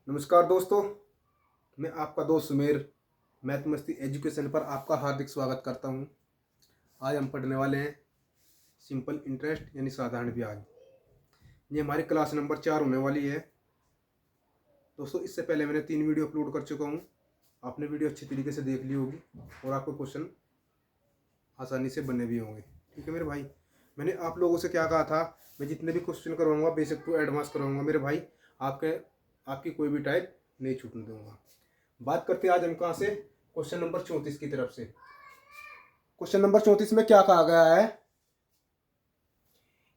नमस्कार दोस्तों, मैं आपका दोस्त सुमेर मैथ मस्ती एजुकेशन पर आपका हार्दिक स्वागत करता हूं। आज हम पढ़ने वाले हैं सिंपल इंटरेस्ट यानी साधारण ब्याज। ये हमारी क्लास नंबर 4 होने वाली है। दोस्तों, इससे पहले मैंने 3 वीडियो अपलोड कर चुका हूं। आपने वीडियो अच्छी तरीके से देख ली होगी और आपको क्वेश्चन आसानी से बने भी होंगे। ठीक है मेरे भाई, मैंने आप लोगों से क्या कहा था, मैं जितने भी क्वेश्चन करवाऊंगा बेसिक टू एडवांस करवाऊंगा मेरे भाई। आपकी कोई भी टाइप नहीं छूटने दूंगा। बात करते हैं आज हम कहाँ से, क्वेश्चन नंबर 34 की तरफ से। क्वेश्चन नंबर 34 में क्या कहा गया है,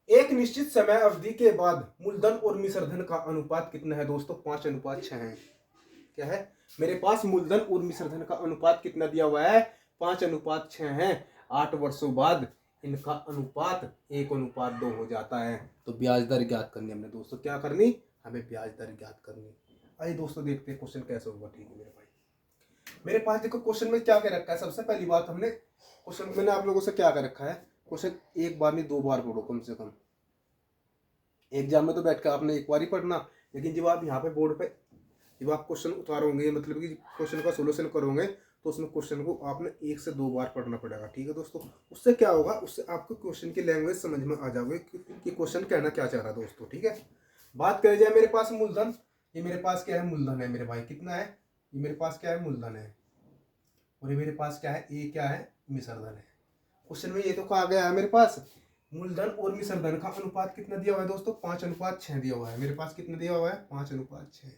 एक निश्चित समय अवधि के बाद मूलधन और मिश्रधन का अनुपात कितना है। दोस्तों 5:6 है। क्या है मेरे पास, मूलधन और मिश्रधन का अनुपात कितना दिया हुआ है, 5:6 है। 8 वर्षों बाद इनका अनुपात 1:2 हो जाता है। तो ब्याज दर ज्ञात करनी हमने दोस्तों, क्या करनी, हमें ब्याज दर ज्ञात करनी। आइए दोस्तों देखते हैं क्वेश्चन कैसे होगा। ठीक है मेरे भाई, मेरे पास देखो क्वेश्चन में क्या क्या रखा है। सबसे पहली बात, हमने क्वेश्चन मैंने आप लोगों से क्या कर रखा है, क्वेश्चन एक बार नहीं 2 बार पढ़ो कम से कम। एग्जाम में तो बैठ कर आपने एक बार ही पढ़ना, लेकिन जब आप यहाँ पे बोर्ड पे जब आप क्वेश्चन उतारोगे, मतलब कि क्वेश्चन का सोल्यूशन करोगे, तो उसमें क्वेश्चन को आपने 1 से 2 बार पढ़ना पड़ेगा। ठीक है दोस्तों, उससे क्या होगा, उससे आपको क्वेश्चन की लैंग्वेज समझ में आ जाओगे कि क्वेश्चन कहना क्या चाह रहा है दोस्तों। ठीक है, बात करें जाए मेरे पास मूलधन, ये मेरे पास क्या है, मूलधन है मेरे भाई। कितना है, ये मेरे पास क्या है, मूलधन है। और ये मेरे पास क्या है, ये क्या है, मिश्रधन है। क्वेश्चन में ये तो कहा गया है मेरे पास, मूलधन और मिश्रधन का अनुपात कितना दिया हुआ है दोस्तों, 5:6 दिया हुआ है। मेरे पास कितना दिया हुआ है, 5:6।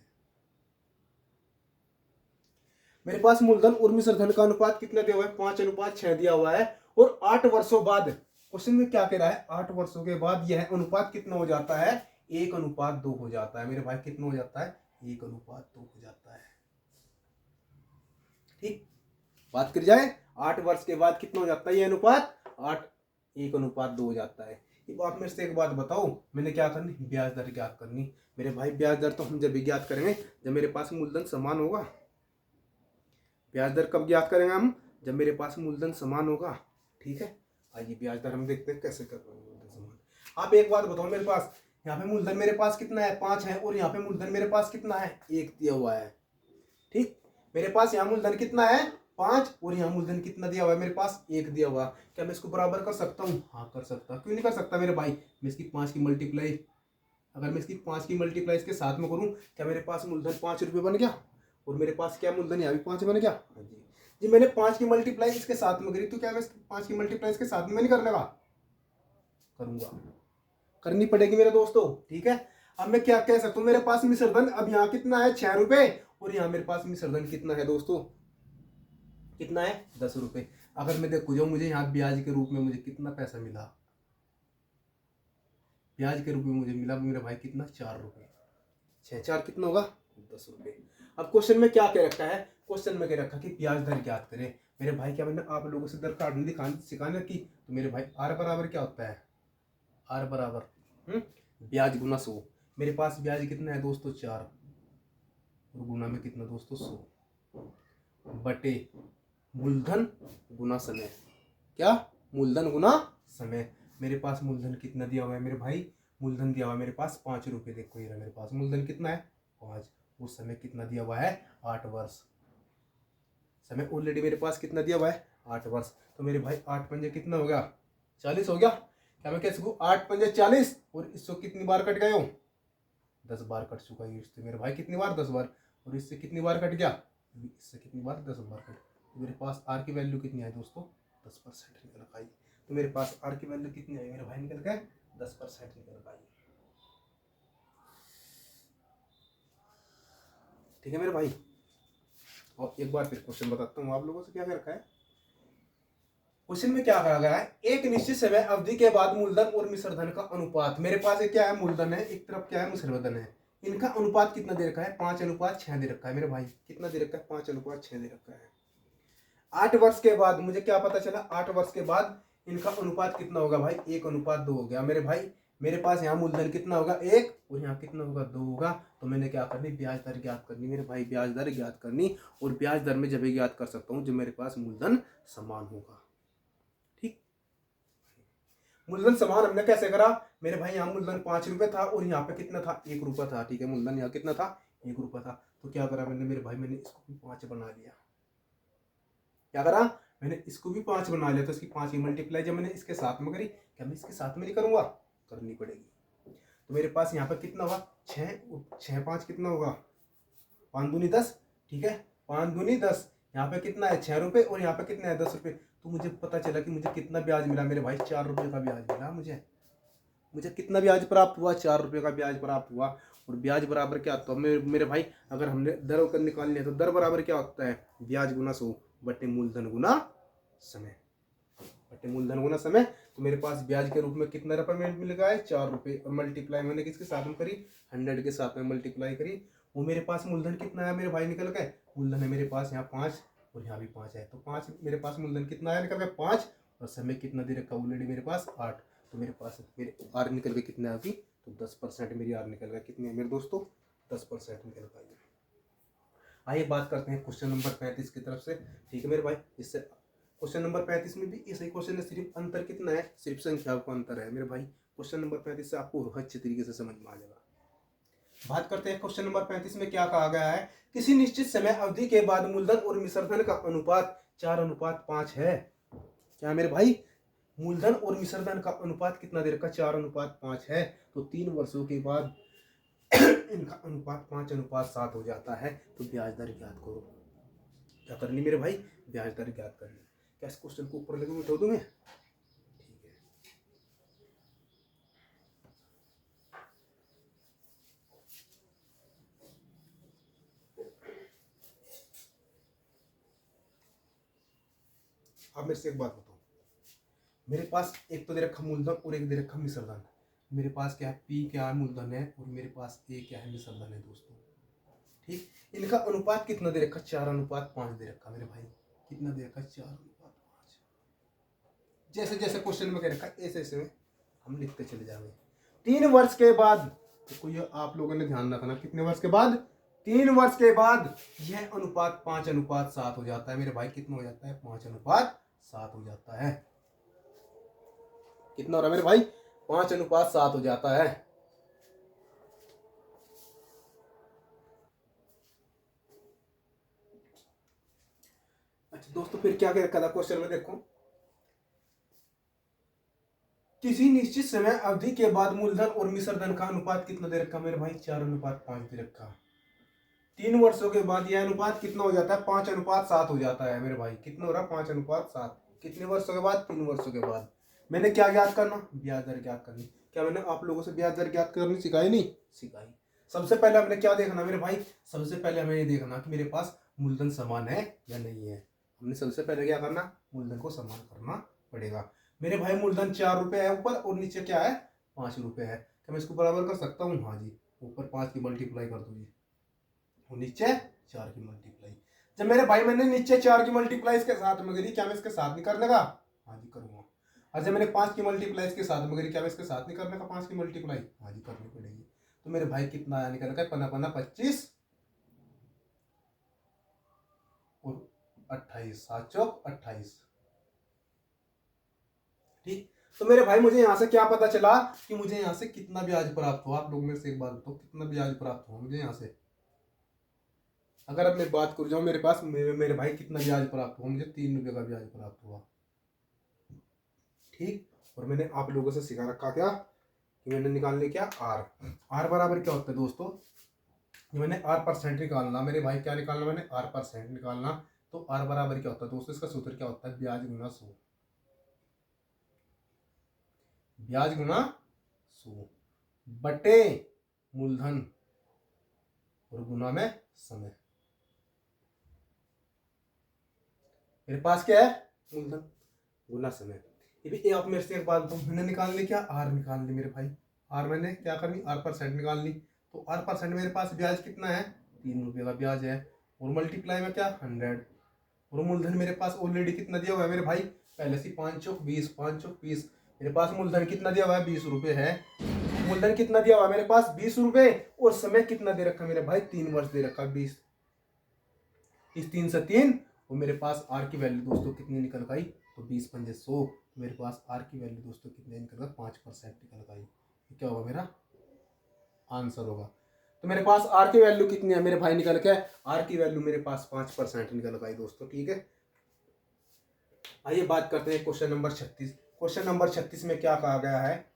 मेरे पास मूलधन और मिश्रधन का अनुपात कितना दिया हुआ है, 5:6 दिया हुआ है। और 8 वर्षों बाद, क्वेश्चन में क्या कह रहा है, 8 वर्षों के बाद यह अनुपात कितना हो जाता है, 1:2 हो जाता है। मेरे भाई कितना हो जाता है, 1:2 हो जाता है। ठीक, बात कर जाए 8 वर्ष के बाद कितना हो जाता है ये अनुपात, 1:2 हो जाता है। अब आप मेरे से एक बात बताओ, मैंने क्या करनी, ब्याज दर ज्ञात करनी। मेरे भाई ब्याज दर तो हम जब भी ज्ञात करेंगे जब मेरे पास मूलधन समान होगा। ब्याज दर कब ज्ञात करेंगे हम, जब मेरे पास मूलधन समान होगा। ठीक है, आइए ब्याज दर हम देखते हैं कैसे कर रहे हैं मूलधन समान। आप एक बात बताओ, मेरे पास यहाँ पे मूलधन मेरे पास कितना है, 5 है, और यहाँ पे मूलधन मेरे पास कितना है, 1 दिया हुआ है। ठीक, मेरे पास यहाँ मूलधन कितना है, 5, और यहाँ मूलधन कितना दिया हुआ है, मेरे पास 1 दिया हुआ। क्या मैं इसको बराबर कर सकता हूँ, हाँ कर सकता। क्यों नहीं कर सकता मेरे भाई, मैं इसकी 5 की मल्टीप्लाई, अगर मैं इसकी 5 की मल्टीप्लाई इसके साथ में करूँ, क्या मेरे पास मूलधन 5 रुपये बन गया, और मेरे पास क्या मूलधन यहाँ भी 5 बन गया। हाँ जी जी, मैंने 5 की मल्टीप्लाई इसके साथ में करी, तो क्या मैं 5 की मल्टीप्लाई इसके साथ में नहीं कर लगा, करूंगा, करनी पड़ेगी मेरे दोस्तों। ठीक है, अब मैं क्या कह सकता हूँ, मेरे पास मिश्रधन अब यहाँ कितना है, 6 रुपए, और यहाँ मेरे पास मिश्रधन कितना है दोस्तों, कितना है, 10 रुपए। अगर मैं देखो जो मुझे यहाँ ब्याज के रूप में मुझे कितना पैसा मिला, ब्याज के रूप में मुझे मिला मेरे भाई कितना, 4 रुपए। 6 4 कितना होगा, 10 रुपए। अब क्वेश्चन में क्या कह रखा है, क्वेश्चन में कह रखा कि ब्याज दर ज्ञात करें। मेरे भाई क्या मैंने आप लोगों से दर काटनी दिखाने सिखाने की, तो मेरे भाई आर बराबर क्या होता है, आर बराबर ब्याज गुना 100। मेरे पास ब्याज कितना है दोस्तों, 4, और गुना में कितना दोस्तों, 100 बटे मूलधन गुना समय। क्या, मूलधन गुना समय। मेरे पास मूलधन कितना दिया हुआ है मेरे भाई, मूलधन दिया हुआ है मेरे पास 5 रुपये। देखो ये मेरे पास मूलधन कितना है, 5। उस समय कितना दिया हुआ है, 8 वर्ष। समय ऑलरेडी मेरे पास कितना दिया हुआ है, 8 वर्ष। तो मेरे भाई 8 पंजे कितना हो गया, 40 हो गया। क्या मैं कह सकूँ, 8 पंजे 40, और इससे कितनी बार कट गए हो, 10 बार कट चुका है इससे मेरे भाई, कितनी बार, 10 बार। और इससे कितनी बार कट गया, इससे कितनी बार, 10 बार कट। तो मेरे पास आर की वैल्यू कितनी आई दोस्तों, 10% निकल पाई। तो मेरे पास आर की वैल्यू कितनी आई मेरे भाई, निकल गए 10% निकल पाई। ठीक है मेरे भाई, और एक बार फिर क्वेश्चन बताता हूँ आप लोगों से क्या कर रखा है। क्वेश्चन में क्या कहा गया है, एक निश्चित समय अवधि के बाद मूलधन और मिश्रधन का अनुपात। मेरे पास एक क्या है, मूलधन है, एक तरफ क्या है, मिश्रधन है। इनका अनुपात कितना दे रखा है, 5:6 दे रखा है मेरे भाई। कितना दे रखा है, 5:6 दे रखा है। 8 वर्ष के बाद मुझे क्या पता चला, 8 वर्ष के बाद इनका अनुपात कितना होगा भाई, 1:2 हो गया मेरे भाई। मेरे पास यहाँ मूलधन कितना होगा, 1, और यहाँ कितना होगा, 2 होगा। तो मैंने क्या करनी, ब्याज दर ज्ञात करनी मेरे भाई, ब्याज दर ज्ञात करनी। और ब्याज दर में जब भी ज्ञात कर सकता हूँ जब मेरे पास मूलधन समान होगा। ठीक, मूलधन समान हमने कैसे करा मेरे भाई, यहाँ मूलधन 5 रुपए था, और यहाँ पे कितना था, 1 रुपया था। ठीक है, मूलधन यहाँ कितना था, 1 रुपया था। तो क्या करा मैंने मेरे भाई, मैंने इसको भी 5 बना लिया। क्या करा मैंने, इसको भी 5 बना लिया। तो इसकी 5 की मल्टीप्लाई जब मैंने इसके साथ में करी, क्या मैं इसके साथ में नहीं करूंगा, करनी पड़ेगी। तो मेरे पास यहाँ पर कितना हुआ, 6 5 कितना होगा, 5 दूनी 10। ठीक है, 5 दूनी 10। यहाँ पे कितना है 6 रुपये, और यहाँ पे कितना है 10 रुपये। तो मुझे पता चला कि मुझे कितना ब्याज मिला मेरे भाई, 4 रुपये का ब्याज मिला मुझे कितना ब्याज प्राप्त हुआ, 4 रुपये का ब्याज प्राप्त हुआ। और ब्याज बराबर क्या होता है मेरे भाई, अगर हमने दर होकर निकालनी है तो दर बराबर क्या होता है, ब्याज गुना 100 बटे मूलधन गुना समय, बटे मूलधन गुना समय। तो मेरे पास ब्याज के रूप में कितना रुपये मिल गया है, 4 रुपये। और मल्टीप्लाई मैंने किसके साथ में करी, 100 के साथ में मल्टीप्लाई करी। वो मेरे पास मूलधन कितना है मेरे भाई, निकल गए। मूलधन है मेरे पास यहाँ 5, और यहाँ भी 5 है। तो 5 मेरे पास मूलधन कितना है, निकल गया 5। और समय कितना दे रखा ऑलरेडी मेरे पास 8। तो मेरे पास मेरे आर निकल गए कितना है अभी, तो 10% मेरी आर निकल गया। कितनी है मेरे दोस्तों, 10% निकल पाएगी। आइए बात करते हैं क्वेश्चन नंबर 35 की तरफ से। ठीक है मेरे भाई, इससे क्वेश्चन नंबर 35 में भी इसी क्वेश्चन है, सिर्फ अंतर कितना है, सिर्फ संख्या का अंतर है मेरे भाई। क्वेश्चन नंबर 35 से आपको अच्छे तरीके से समझ में आ जाएगा। बात करते हैं क्वेश्चन नंबर 35 में क्या कहा गया है, किसी निश्चित समय अवधि के बाद मूलधन और मिश्रधन का अनुपात 4:5 है। क्या मेरे भाई, मूलधन और मिश्रधन का अनुपात कितना दे रखा, 4:5 है। तो 3 वर्षों के बाद इनका अनुपात 5:7 हो जाता है। तो ब्याज दर ज्ञात करो। क्या करनी मेरे भाई, ब्याज दर ज्ञात करनी। क्या इस क्वेश्चन को ऊपर लेकर उठा दूं मैं, ठीक है। अब मेरे से एक बात बताओ, मेरे पास एक तो दे रखा मूलधन और एक दे रखा मिश्रधन। मेरे पास क्या है, पी क्या है मूलधन है, और मेरे पास ए क्या है मिश्रधन है दोस्तों। ठीक, इनका अनुपात कितना दे रखा, 4:5 दे रखा मेरे भाई। कितना दे रखा, 4:5। जैसे जैसे क्वेश्चन में कह रखा ऐसे ऐसे में हम लिखते चले जाएंगे। 3 वर्ष के बाद, तो ये आप लोगों ने ध्यान रखना, कितने वर्ष के बाद, 3 वर्ष के बाद यह अनुपात 5:7 हो जाता है मेरे भाई। कितना हो जाता है, 5:7 हो जाता है। कितना हो रहा है मेरे भाई, 5:7 हो जाता है। अच्छा दोस्तों, फिर क्या कह रखा था क्वेश्चन में, देखो, किसी निश्चित समय अवधि के बाद मूलधन और मिश्रधन का अनुपात कितना दे रखा मेरे भाई, 4:5 दे रखा। 3 वर्षों के बाद यह अनुपात कितना हो जाता है, 5:7 हो जाता है मेरे भाई। कितना हो रहा है, 5:7। कितने वर्षों के बाद, 3 वर्षों के बाद। मैंने क्या ज्ञात करना, ब्याज दर ज्ञात करनी। क्या मैंने आप लोगों से ब्याज दर ज्ञात करनी सिखाई, नहीं सिखाई। सबसे पहले हमने क्या देखना मेरे भाई, सबसे पहले हमें ये देखना कि मेरे पास मूलधन समान है या नहीं है। हमने सबसे पहले क्या करना, मूलधन को समान करना पड़ेगा। मेरे भाई मूलधन 4 रुपये है ऊपर, और नीचे क्या है, 5 रुपये है। क्या मैं इसको बराबर कर सकता हूँ, हाँ जी। ऊपर 5 की मल्टीप्लाई कर दो जी, और नीचे 4 की मल्टीप्लाई। जब मेरे भाई मैंने नीचे 4 की मल्टीप्लाई इसके साथ में करी, क्या मैं इसके साथ नहीं करने का, हाँ जी करूंगा। और जब मैंने 5 की मल्टीप्लाई इसके साथ में करी, क्या मैं इसके साथ नहीं करने का 5 की मल्टीप्लाई, हाँ जी करनी पड़ेगी। तो मेरे भाई कितना आया, निकल गया 5×5 = 25, और 28, 7 चौक 28। ठीक, तो मेरे भाई मुझे यहाँ से क्या पता चला कि मुझे यहाँ से कितना ब्याज प्राप्त हुआ। आप लोग मेरे से एक बात बताओ, कितना ब्याज प्राप्त हुआ मुझे यहाँ से। अगर अब मैं बात कर जाऊँ, मेरे पास मेरे भाई कितना ब्याज प्राप्त हुआ, मुझे 3 रुपये का ब्याज प्राप्त हुआ। ठीक, और मैंने आप लोगों से सिखा रखा क्या, कि मैंने निकालने क्या, आर बराबर क्या होता है दोस्तों, मैंने आर परसेंट निकालना मेरे भाई। क्या निकालना मैंने, आर परसेंट निकालना। तो आर बराबर क्या होता है दोस्तों, इसका सूत्र क्या होता है, ब्याज गुना 100। ब्याज गुना 100 बटे मूलधन और गुना में समय। मेरे पास क्या है, मूलधन गुना समय। ये भी आप मेरे से एक बात बताओ, मैंने निकाल ली क्या, आर निकाल ली मेरे भाई। आर मैंने क्या करनी, आर परसेंट निकाल ली। तो आर परसेंट मेरे पास ब्याज कितना है, 3 रुपये का ब्याज है। और मल्टीप्लाई में क्या, 100। और मूलधन मेरे पास ऑलरेडी कितना दिया हुआ है मेरे भाई, पहले से 5 चौक 20, 5 चौक 20। मेरे पास मूलधन कितना दिया हुआ है, 20 रुपये है। मूलधन कितना दिया हुआ है मेरे पास, 20 रुपये। और समय कितना दे रखा मेरे भाई, 3 वर्ष दे रखा, 20। इस 3 से 3, और मेरे पास आर की वैल्यू दोस्तों कितनी निकल गई, तो 20×5 = 100। मेरे पास आर की वैल्यू दोस्तों कितने निकल गई, 5% निकल गई। क्या होगा मेरा आंसर होगा। तो मेरे पास आर की वैल्यू कितनी है मेरे भाई निकल के, आर की वैल्यू मेरे पास 5% निकल गई दोस्तों। ठीक है, आइए बात करते हैं क्वेश्चन नंबर 36। क्वेश्चन नंबर 36 में क्या कहा गया है,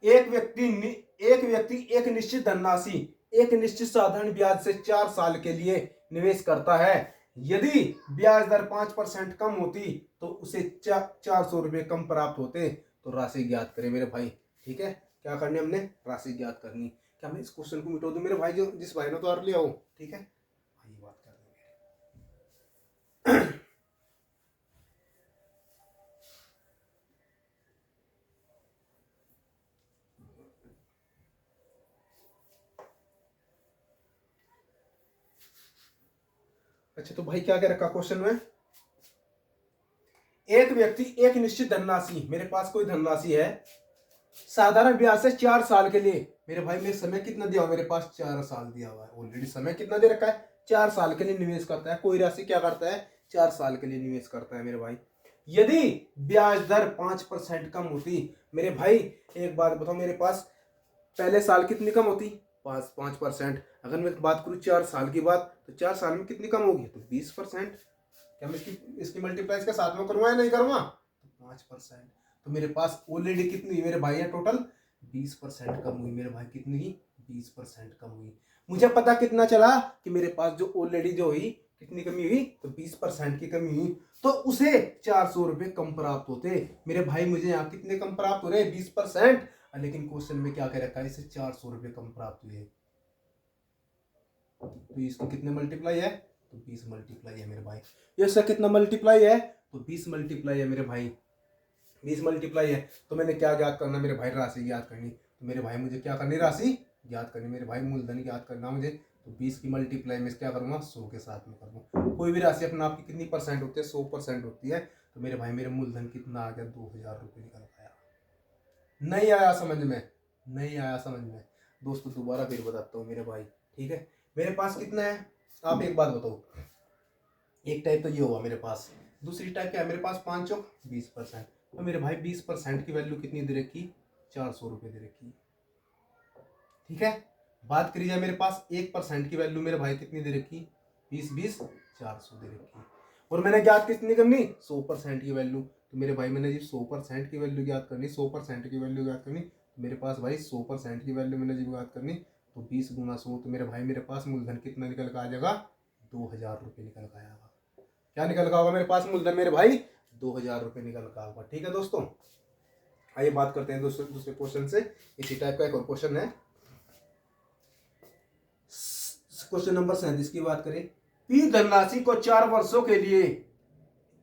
एक व्यक्ति एक निश्चित धनराशि एक निश्चित साधारण ब्याज से 4 साल के लिए निवेश करता है। यदि ब्याज दर 5% कम होती तो उसे 400 रुपये कम प्राप्त होते। तो राशि ज्ञात करें मेरे भाई। ठीक है, क्या करनी हमने, राशि ज्ञात करनी। क्या मैं इस क्वेश्चन को मिटा दूं मेरे भाई, जो जिस भाई ने तो और लिया हो। ठीक है, आइए बात कर देंगे। अच्छा, तो भाई क्या क्या रखा क्वेश्चन में, एक व्यक्ति एक निश्चित धनराशि, मेरे पास कोई धनराशि है साधारण ब्याज से 4 साल के लिए। मेरे भाई में समय कितना दिया हुआ, मेरे पास 4 साल दिया हुआ है ऑलरेडी। समय कितना दे रखा है, 4 साल के लिए निवेश करता है। कोई राशि क्या करता है, 4 साल के लिए निवेश करता है मेरे भाई। यदि ब्याज दर 5% कम होती, मेरे भाई एक बात बताओ, मेरे पास पहले साल कितनी कम होती, 5%। अगर मैं बात करूं 4 साल की बात, तो 4 साल में कितनी कम होगी, तो 20%। क्या मैं इसकी मल्टीप्लाई इसके साथ में करूंगा या नहीं करूंगा, तो 5%। तो मेरे पास ऑलरेडी कितनी हुई मेरे भाई है, टोटल 20% कम हुई मेरे भाई। कितनी हुई, 20% कम हुई। मुझे पता कितना चला कि मेरे पास जो ऑलरेडी जो हुई कितनी कमी हुई, तो 20% की कमी हुई, तो उसे 400 रुपये कम प्राप्त होते। मेरे भाई मुझे यहाँ कितने कम प्राप्त हो रहे, 20%। लेकिन क्वेश्चन में क्या कह रखा है, इसे 400 रुपये कम प्राप्त हुए। तो इसकी कितने मल्टीप्लाई है, तो 20 मल्टीप्लाई है मेरे भाई। ये इसका कितना मल्टीप्लाई है, तो 20 मल्टीप्लाई है मेरे भाई, 20 मल्टीप्लाई है। तो मैंने क्या ज्ञात करना मेरे भाई, राशि ज्ञात करनी। तो मेरे भाई मुझे क्या करनी, राशि ज्ञात करनी मेरे भाई, मूलधन ज्ञात करना मुझे। तो 20 की मल्टीप्लाई में क्या करूंगा, 100 के साथ में करूंगा। कोई भी राशि अपने आप की कितनी परसेंट होती है, 100% होती है। तो मेरे भाई मेरे मूलधन कितना आ गया, 2000 रुपये निकल आया। नहीं आया समझ में, नहीं आया समझ में दोस्तों, दोबारा फिर बताता हूँ मेरे भाई। ठीक है, मेरे पास कितना है, आप एक बात बताओ। एक टाइप तो ये हुआ मेरे पास, दूसरी टाइप क्या है मेरे पास, 5 चौक 20%। तो मेरे भाई 20% की वैल्यू कितनी दे रखी, 400 रुपये दे रखी। ठीक है, बात करी जाए मेरे पास 1% की वैल्यू मेरे भाई कितनी दे रखी, 20 400 दे रखी। और मैंने ज्ञात कितनी करनी, 100% की वैल्यू। तो मेरे भाई मैंने जी 100% की वैल्यू ज्ञात करनी, 100% की वैल्यू ज्ञात करनी। तो मेरे पास भाई 100% की वैल्यू मैंने जी ज्ञात करनी, तो 20 गुना 100, तो मेरे भाई मेरे पास मूलधन कितना निकल कर आ जाएगा, 2000 रुपये निकल कर आएगा। क्या निकल का होगा मेरे पास मूलधन मेरे भाई, 2000 रुपये निकल का होगा। ठीक है दोस्तों, आइए बात करते हैं दूसरे क्वेश्चन से। इसी टाइप का एक और क्वेश्चन है, क्वेश्चन नंबर 37 की बात करें। पी धनराशि को 4 वर्षों के लिए,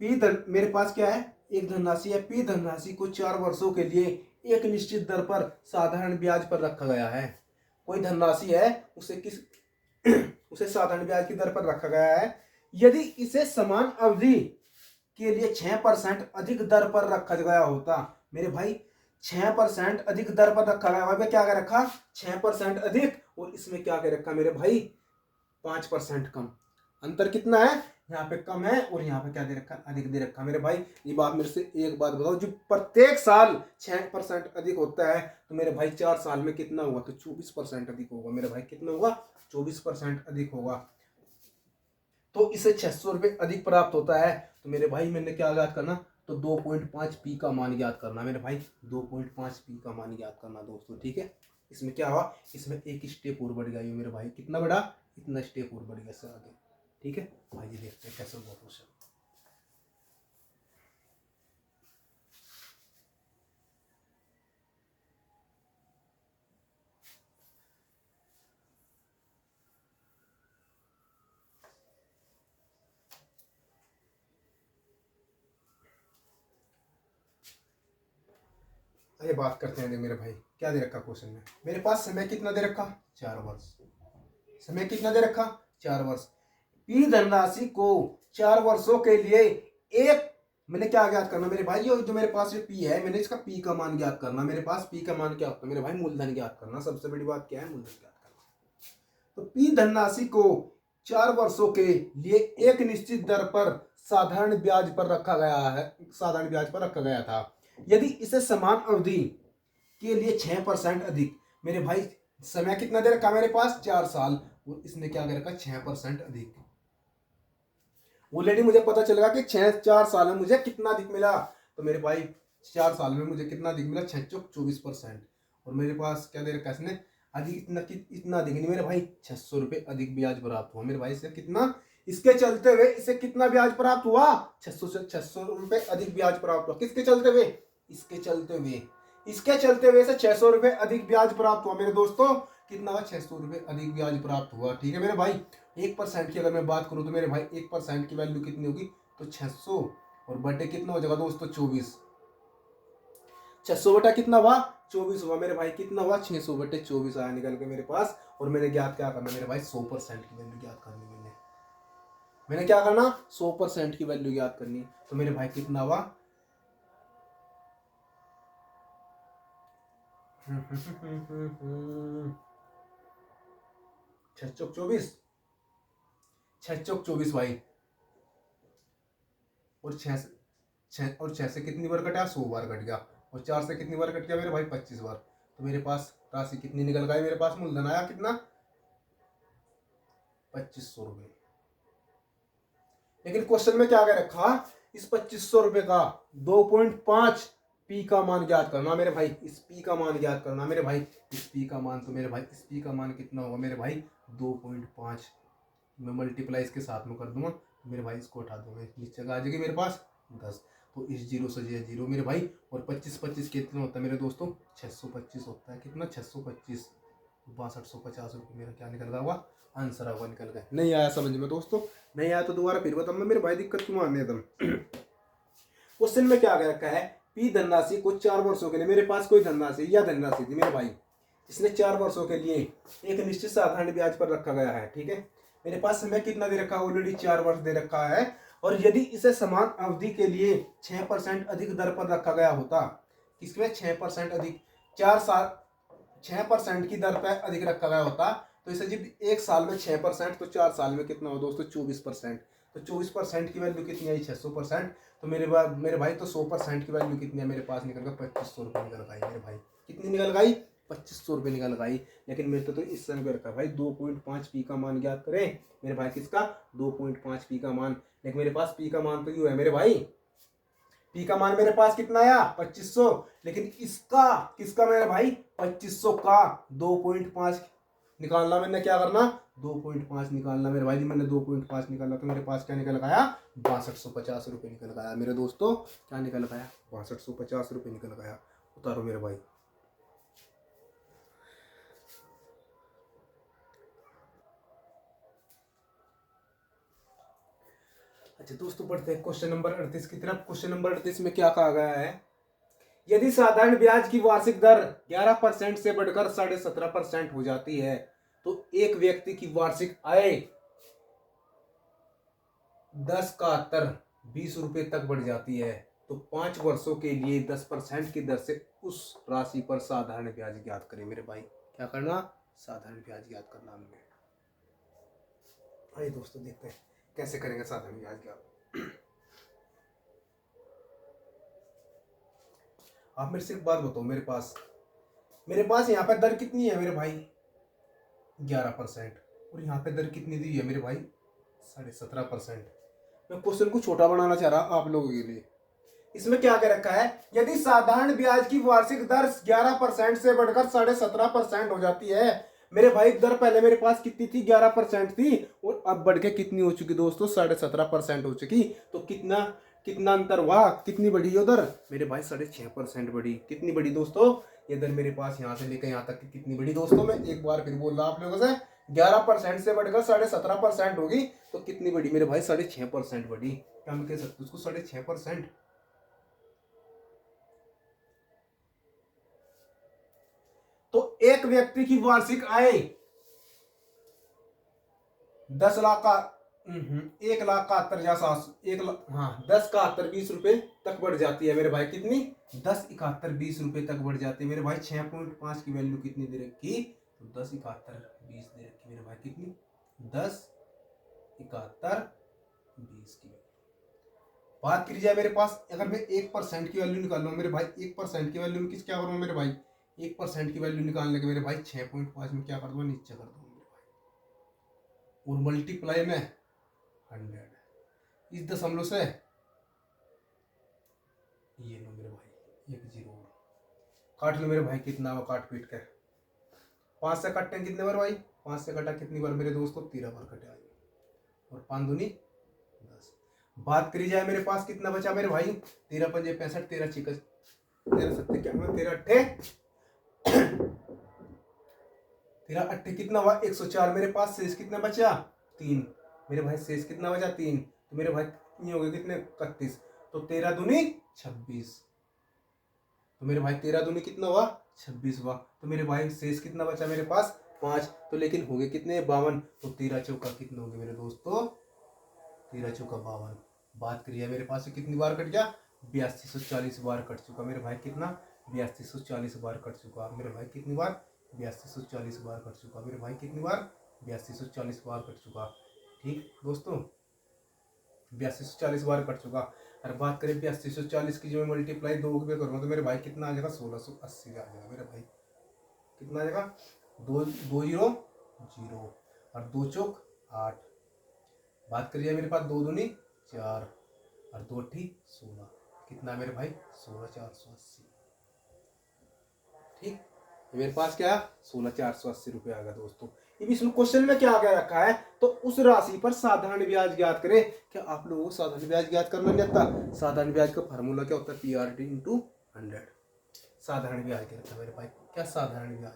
मेरे पास क्या है, एक धनराशि है, पी धनराशि को 4 वर्षों के लिए एक निश्चित दर पर साधारण ब्याज पर रखा गया है। कोई धनराशि है, उसे साधारण ब्याज की दर पर रखा गया है। यदि इसे समान अवधि के लिए 6% अधिक दर पर रखा गया होता, मेरे भाई 6% अधिक दर पर रखा गया, वहां पे क्या कर रखा, 6% अधिक, और इसमें क्या कर रखा मेरे भाई, 5% कम। अंतर कितना है, यहाँ पे कम है, और यहाँ पे क्या दे रखा, अधिक दे रखा मेरे भाई। ये बात मेरे से एक बात बताओ, जो प्रत्येक साल 6% अधिक होता है, तो मेरे भाई 4 साल में कितना हुआ, तो 24% अधिक होगा मेरे भाई। कितना होगा, 24% अधिक होगा। तो इसे 600 रुपये अधिक प्राप्त होता है। तो मेरे भाई मैंने क्या ज्ञात करना, तो 2.5 पी का मान ज्ञात करना मेरे भाई, 2.5 पी का मान ज्ञात करना दोस्तों। ठीक है, इसमें क्या हुआ, इसमें एक स्टेप और बढ़ गया मेरे भाई। कितना बढ़ा, इतना स्टेप और बढ़ गया सर आगे। ठीक है, आइए देखते हैं कैसे हुआ क्वेश्चन। आइए बात करते हैं मेरे भाई, क्या दे रखा क्वेश्चन में, मेरे पास समय कितना दे रखा, 4 वर्ष। समय कितना दे रखा, 4 वर्ष। पी धनराशि को 4 वर्षों के लिए एक, मैंने क्या ज्ञात करना मेरे भाई, जो मेरे पास ये पी है, मैंने इसका पी का मान ज्ञात करना। मेरे पास पी का मान क्या होता है मेरे भाई, मूलधन ज्ञात करना। सबसे बड़ी बात क्या है, मूलधन ज्ञात करना। तो पी धनराशि को 4 वर्षों के लिए एक निश्चित दर पर साधारण ब्याज पर रखा गया है, साधारण ब्याज पर रखा गया था। यदि इसे समान अवधि के लिए 6% अधिक, मेरे भाई समय कितना दे रखा मेरे पास, 4 साल, और इसने क्या कर रखा, 6% अधिक। ऑलरेडी मुझे पता चलेगा कि 4 साल में मुझे कितना अधिक मिला। तो मेरे भाई 4 साल में मुझे कितना अधिक मिला, 6 24%। और मेरे पास क्या दे रखा है इसने, अधिक, इतना अधिक नहीं मेरे भाई, 600 रुपये अधिक ब्याज प्राप्त हुआ मेरे भाई से। कितना, इसके चलते हुए इसे कितना ब्याज प्राप्त हुआ, 600 रुपये अधिक ब्याज प्राप्त हुआ। किसके चलते हुए, इसके चलते हुए, इसके चलते हुए से 600 रुपये अधिक ब्याज प्राप्त हुआ मेरे दोस्तों। कितना हुआ, 600 रुपये अधिक ब्याज प्राप्त हुआ। ठीक है मेरे भाई। 1% की अगर मैं बात करूं तो मेरे भाई 1% की वैल्यू कितनी होगी, तो 600, और बटे कितना हो जाएगा दोस्तों, 24। 600 बटा कितना हुआ, 24 हुआ मेरे भाई। कितना हुआ, 600/24 आया निकल के मेरे पास। और मैंने ज्ञात क्या करना मेरे भाई, 100% की वैल्यू ज्ञात करनी। मैंने क्या करना, 100% की वैल्यू ज्ञात करनी। तो मेरे भाई कितना हुआ, 6 चौक 24, 6 चौक 24 भाई। और 6 से कितनी बार कटा, 100 बार कट गया। और 4 से कितनी बार कट गया मेरे भाई, 25 बार। तो मेरे पास राशि कितनी निकल गई, मेरे पास मूलधन आया कितना, 2500 रुपये। लेकिन क्वेश्चन में क्या क्या रखा, इस 2500 रुपये का 2.5 पी का मान ज्ञात करना मेरे भाई। इस पी का मान ज्ञात करना मेरे भाई, इस पी का मान। तो मेरे भाई इस पी का मान कितना होगा मेरे भाई, 2.5। मैं मल्टीप्लाई इसके साथ में कर दूंगा, तो मेरे भाई इसको उठा दूंगा, नीचे आ जाएगी मेरे पास 10। तो इस जीरो से ये जीरो मेरे भाई। और 25 कितना होता है मेरे दोस्तों, 625 होता है। कितना, 625, 6250 रुपये मेरा क्या निकल गया हुआ, आंसर हुआ निकल गया। नहीं आया समझ में दोस्तों, नहीं आया तो दोबारा फिर बताऊंगा मेरे भाई, दिक्कत क्यों आने एकदम। क्वेश्चन में क्या रखा है, पी धनराशि को 4 वर्षों के लिए, मेरे पास कोई धनराशि या धनराशि थी मेरे भाई, इसने 4 वर्षों के लिए एक निश्चित साधारण ब्याज पर रखा गया है। ठीक है, मेरे पास समय कितना दे रखा है, ऑलरेडी 4 वर्ष दे रखा है। और यदि इसे समान अवधि के लिए 6% अधिक दर पर रखा गया होता, किसमें 6% अधिक, 4 साल 6% की दर पर अधिक रखा गया होता, तो इसे जब 1 साल में 6%, तो 4 साल में कितना हो दोस्तों, 24%। तो 24% की वैल्यू कितनी आई, 600%। तो मेरे भाई तो 100% की वैल्यू कितनी है मेरे पास, निकल गया 2500 रुपये निकल गई मेरे भाई। कितनी निकल गई, 2500 रुपये निकल गई। लेकिन मेरे तो इस समय रखा भाई 2.5 पी का मान ज्ञात करें मेरे भाई, किसका, 2.5 पी का मान। लेकिन मेरे पास पी का मान तो यू है मेरे भाई, पी का मान मेरे पास कितना आया, 2500। लेकिन इसका, किसका मेरे भाई, 2500 का 2.5 निकालना। मैंने क्या करना, 2.5 निकालना मेरे भाई जी। मैंने 2.5 निकाला तो मेरे पास क्या निकल गया, 6250 रुपये निकल गया मेरे दोस्तों। क्या निकल गया, 6250 रुपये निकल गया। उतारो मेरे भाई। अच्छा दोस्तों, बढ़ते हैं क्वेश्चन नंबर 38 की तरफ। क्वेश्चन नंबर 38 में क्या कहा गया है, यदि साधारण ब्याज की वार्षिक दर 11% से बढ़कर 17.5% हो जाती है, तो एक व्यक्ति की वार्षिक आय 10 का 20 रुपये तक बढ़ जाती है। तो 5 वर्षों के लिए 10% की दर से उस राशि पर साधारण ब्याज ज्ञात करें मेरे भाई। क्या करना, साधारण ब्याज ज्ञात करना हमने। आइए दोस्तों देखते हैं कैसे करेंगे साधारण ब्याज ज्ञात। आप मेरे से एक बात बताओ, मेरे पास यहाँ पे दर कितनी है मेरे भाई, 11%। और यहाँ पे दर कितनी दी है मेरे भाई, 17.5%। मैं क्वेश्चन को छोटा बनाना चाह रहा आप लोगों के लिए। इसमें क्या क्या रखा है, यदि साधारण ब्याज की वार्षिक दर 11% से बढ़कर 17.5% हो जाती है, मेरे भाई दर पहले मेरे पास कितनी थी, 11% थी, और अब बढ़ के कितनी हो चुकी दोस्तों, 17.5% हो चुकी। तो कितना कितना अंतर हुआ, कितनी बढ़ी ये दर मेरे भाई, 6.5% बढ़ी। कितनी बढ़ी दोस्तों ये दर मेरे पास, यहाँ से लेकर यहाँ तक की कितनी बढ़ी दोस्तों। मैं एक बार फिर बोल रहा आप लोगों से, 11% से बढ़कर 17.5% होगी, तो कितनी बढ़ी मेरे भाई, 6.5% बढ़ी। क्या हम कह सकते उसको, 6.5%। तो एक व्यक्ति की वार्षिक आय 10 लाख का 1,71,700 10 का 20 रुपये तक बढ़ जाती है मेरे भाई। कितनी, 10 71 20 रुपये तक बढ़ जाती है मेरे भाई। 6.5 की वैल्यू कितनी दे रखी, तो 10 71 20 दे रखी मेरे भाई। कितनी, 10 71 20 की बात करी जाए मेरे पास। अगर मैं 1% की वैल्यू निकाल लूँ मेरे भाई, 1% की वैल्यू में किस क्या करूँ मेरे भाई, 1% की वैल्यू निकालने के मेरे भाई 6.5 में क्या कर दूंगा, नीचे कर दूंगा मेरे भाई, और मल्टीप्लाई में 100 इस दशमलव से ये लो मेरे भाई, एक जीरो और काट लो मेरे भाई, कितना हुआ काट पीट कर। 5 से कटते हैं कितने बार भाई, 5 से कटा कितनी बार मेरे दोस्तों, 13 बार कटे आगे, और 5 दूनी 10। बात करी जाए मेरे पास कितना बचा मेरे भाई, 13 पंजे 65, 13 छिक 13 सत्ते 91, 13 अट्ठे 13 अट्ठे कितना हुआ 104। मेरे पास शेष कितना बचा 3 मेरे भाई, शेष कितना बचा 3, तो मेरे भाई कितनी हो गई, कितने 31, तो 13 दूनी 26, तो मेरे भाई 13 दूनी कितना हुआ 26 हुआ। तो मेरे भाई शेष कितना बचा मेरे पास 5, तो लेकिन हो गए कितने 52, तो 13 चौका कितने होंगे मेरे दोस्तों, 13 चौका 52। बात करिए मेरे पास से कितनी बार कट गया, 8240 बार कट चुका मेरे भाई, कितना 8240 बार कट चुका मेरे भाई, कितनी बार 8240 बार कट चुका मेरे भाई, कितनी बार 8240 बार कट चुका। ठीक दोस्तों, 8240 बार कट चुका। और बात करें 8240 की, जो मैं मल्टीप्लाई 2 पे करूँगा तो मेरे भाई कितना आ जाएगा 1680 आ जाएगा मेरे भाई, कितना आ जाएगा 2 2 0 0 और 2 चौक 8। बात करिए मेरे पास 2 दूनी 4 और 2 ठी 16, कितना मेरे भाई 16480। ठीक, मेरे पास क्या 16480 रुपये आ गया दोस्तों। अब इसमें क्वेश्चन में क्या आगे रखा है, तो उस राशि पर साधारण ब्याज ज्ञात करें। क्या आप लोगों को साधारण ब्याज ज्ञात करना नहीं आता? साधारण ब्याज का फार्मूला क्या होता है, PRT × 100। साधारण ब्याज क्या होता है मेरे भाई, क्या साधारण ब्याज,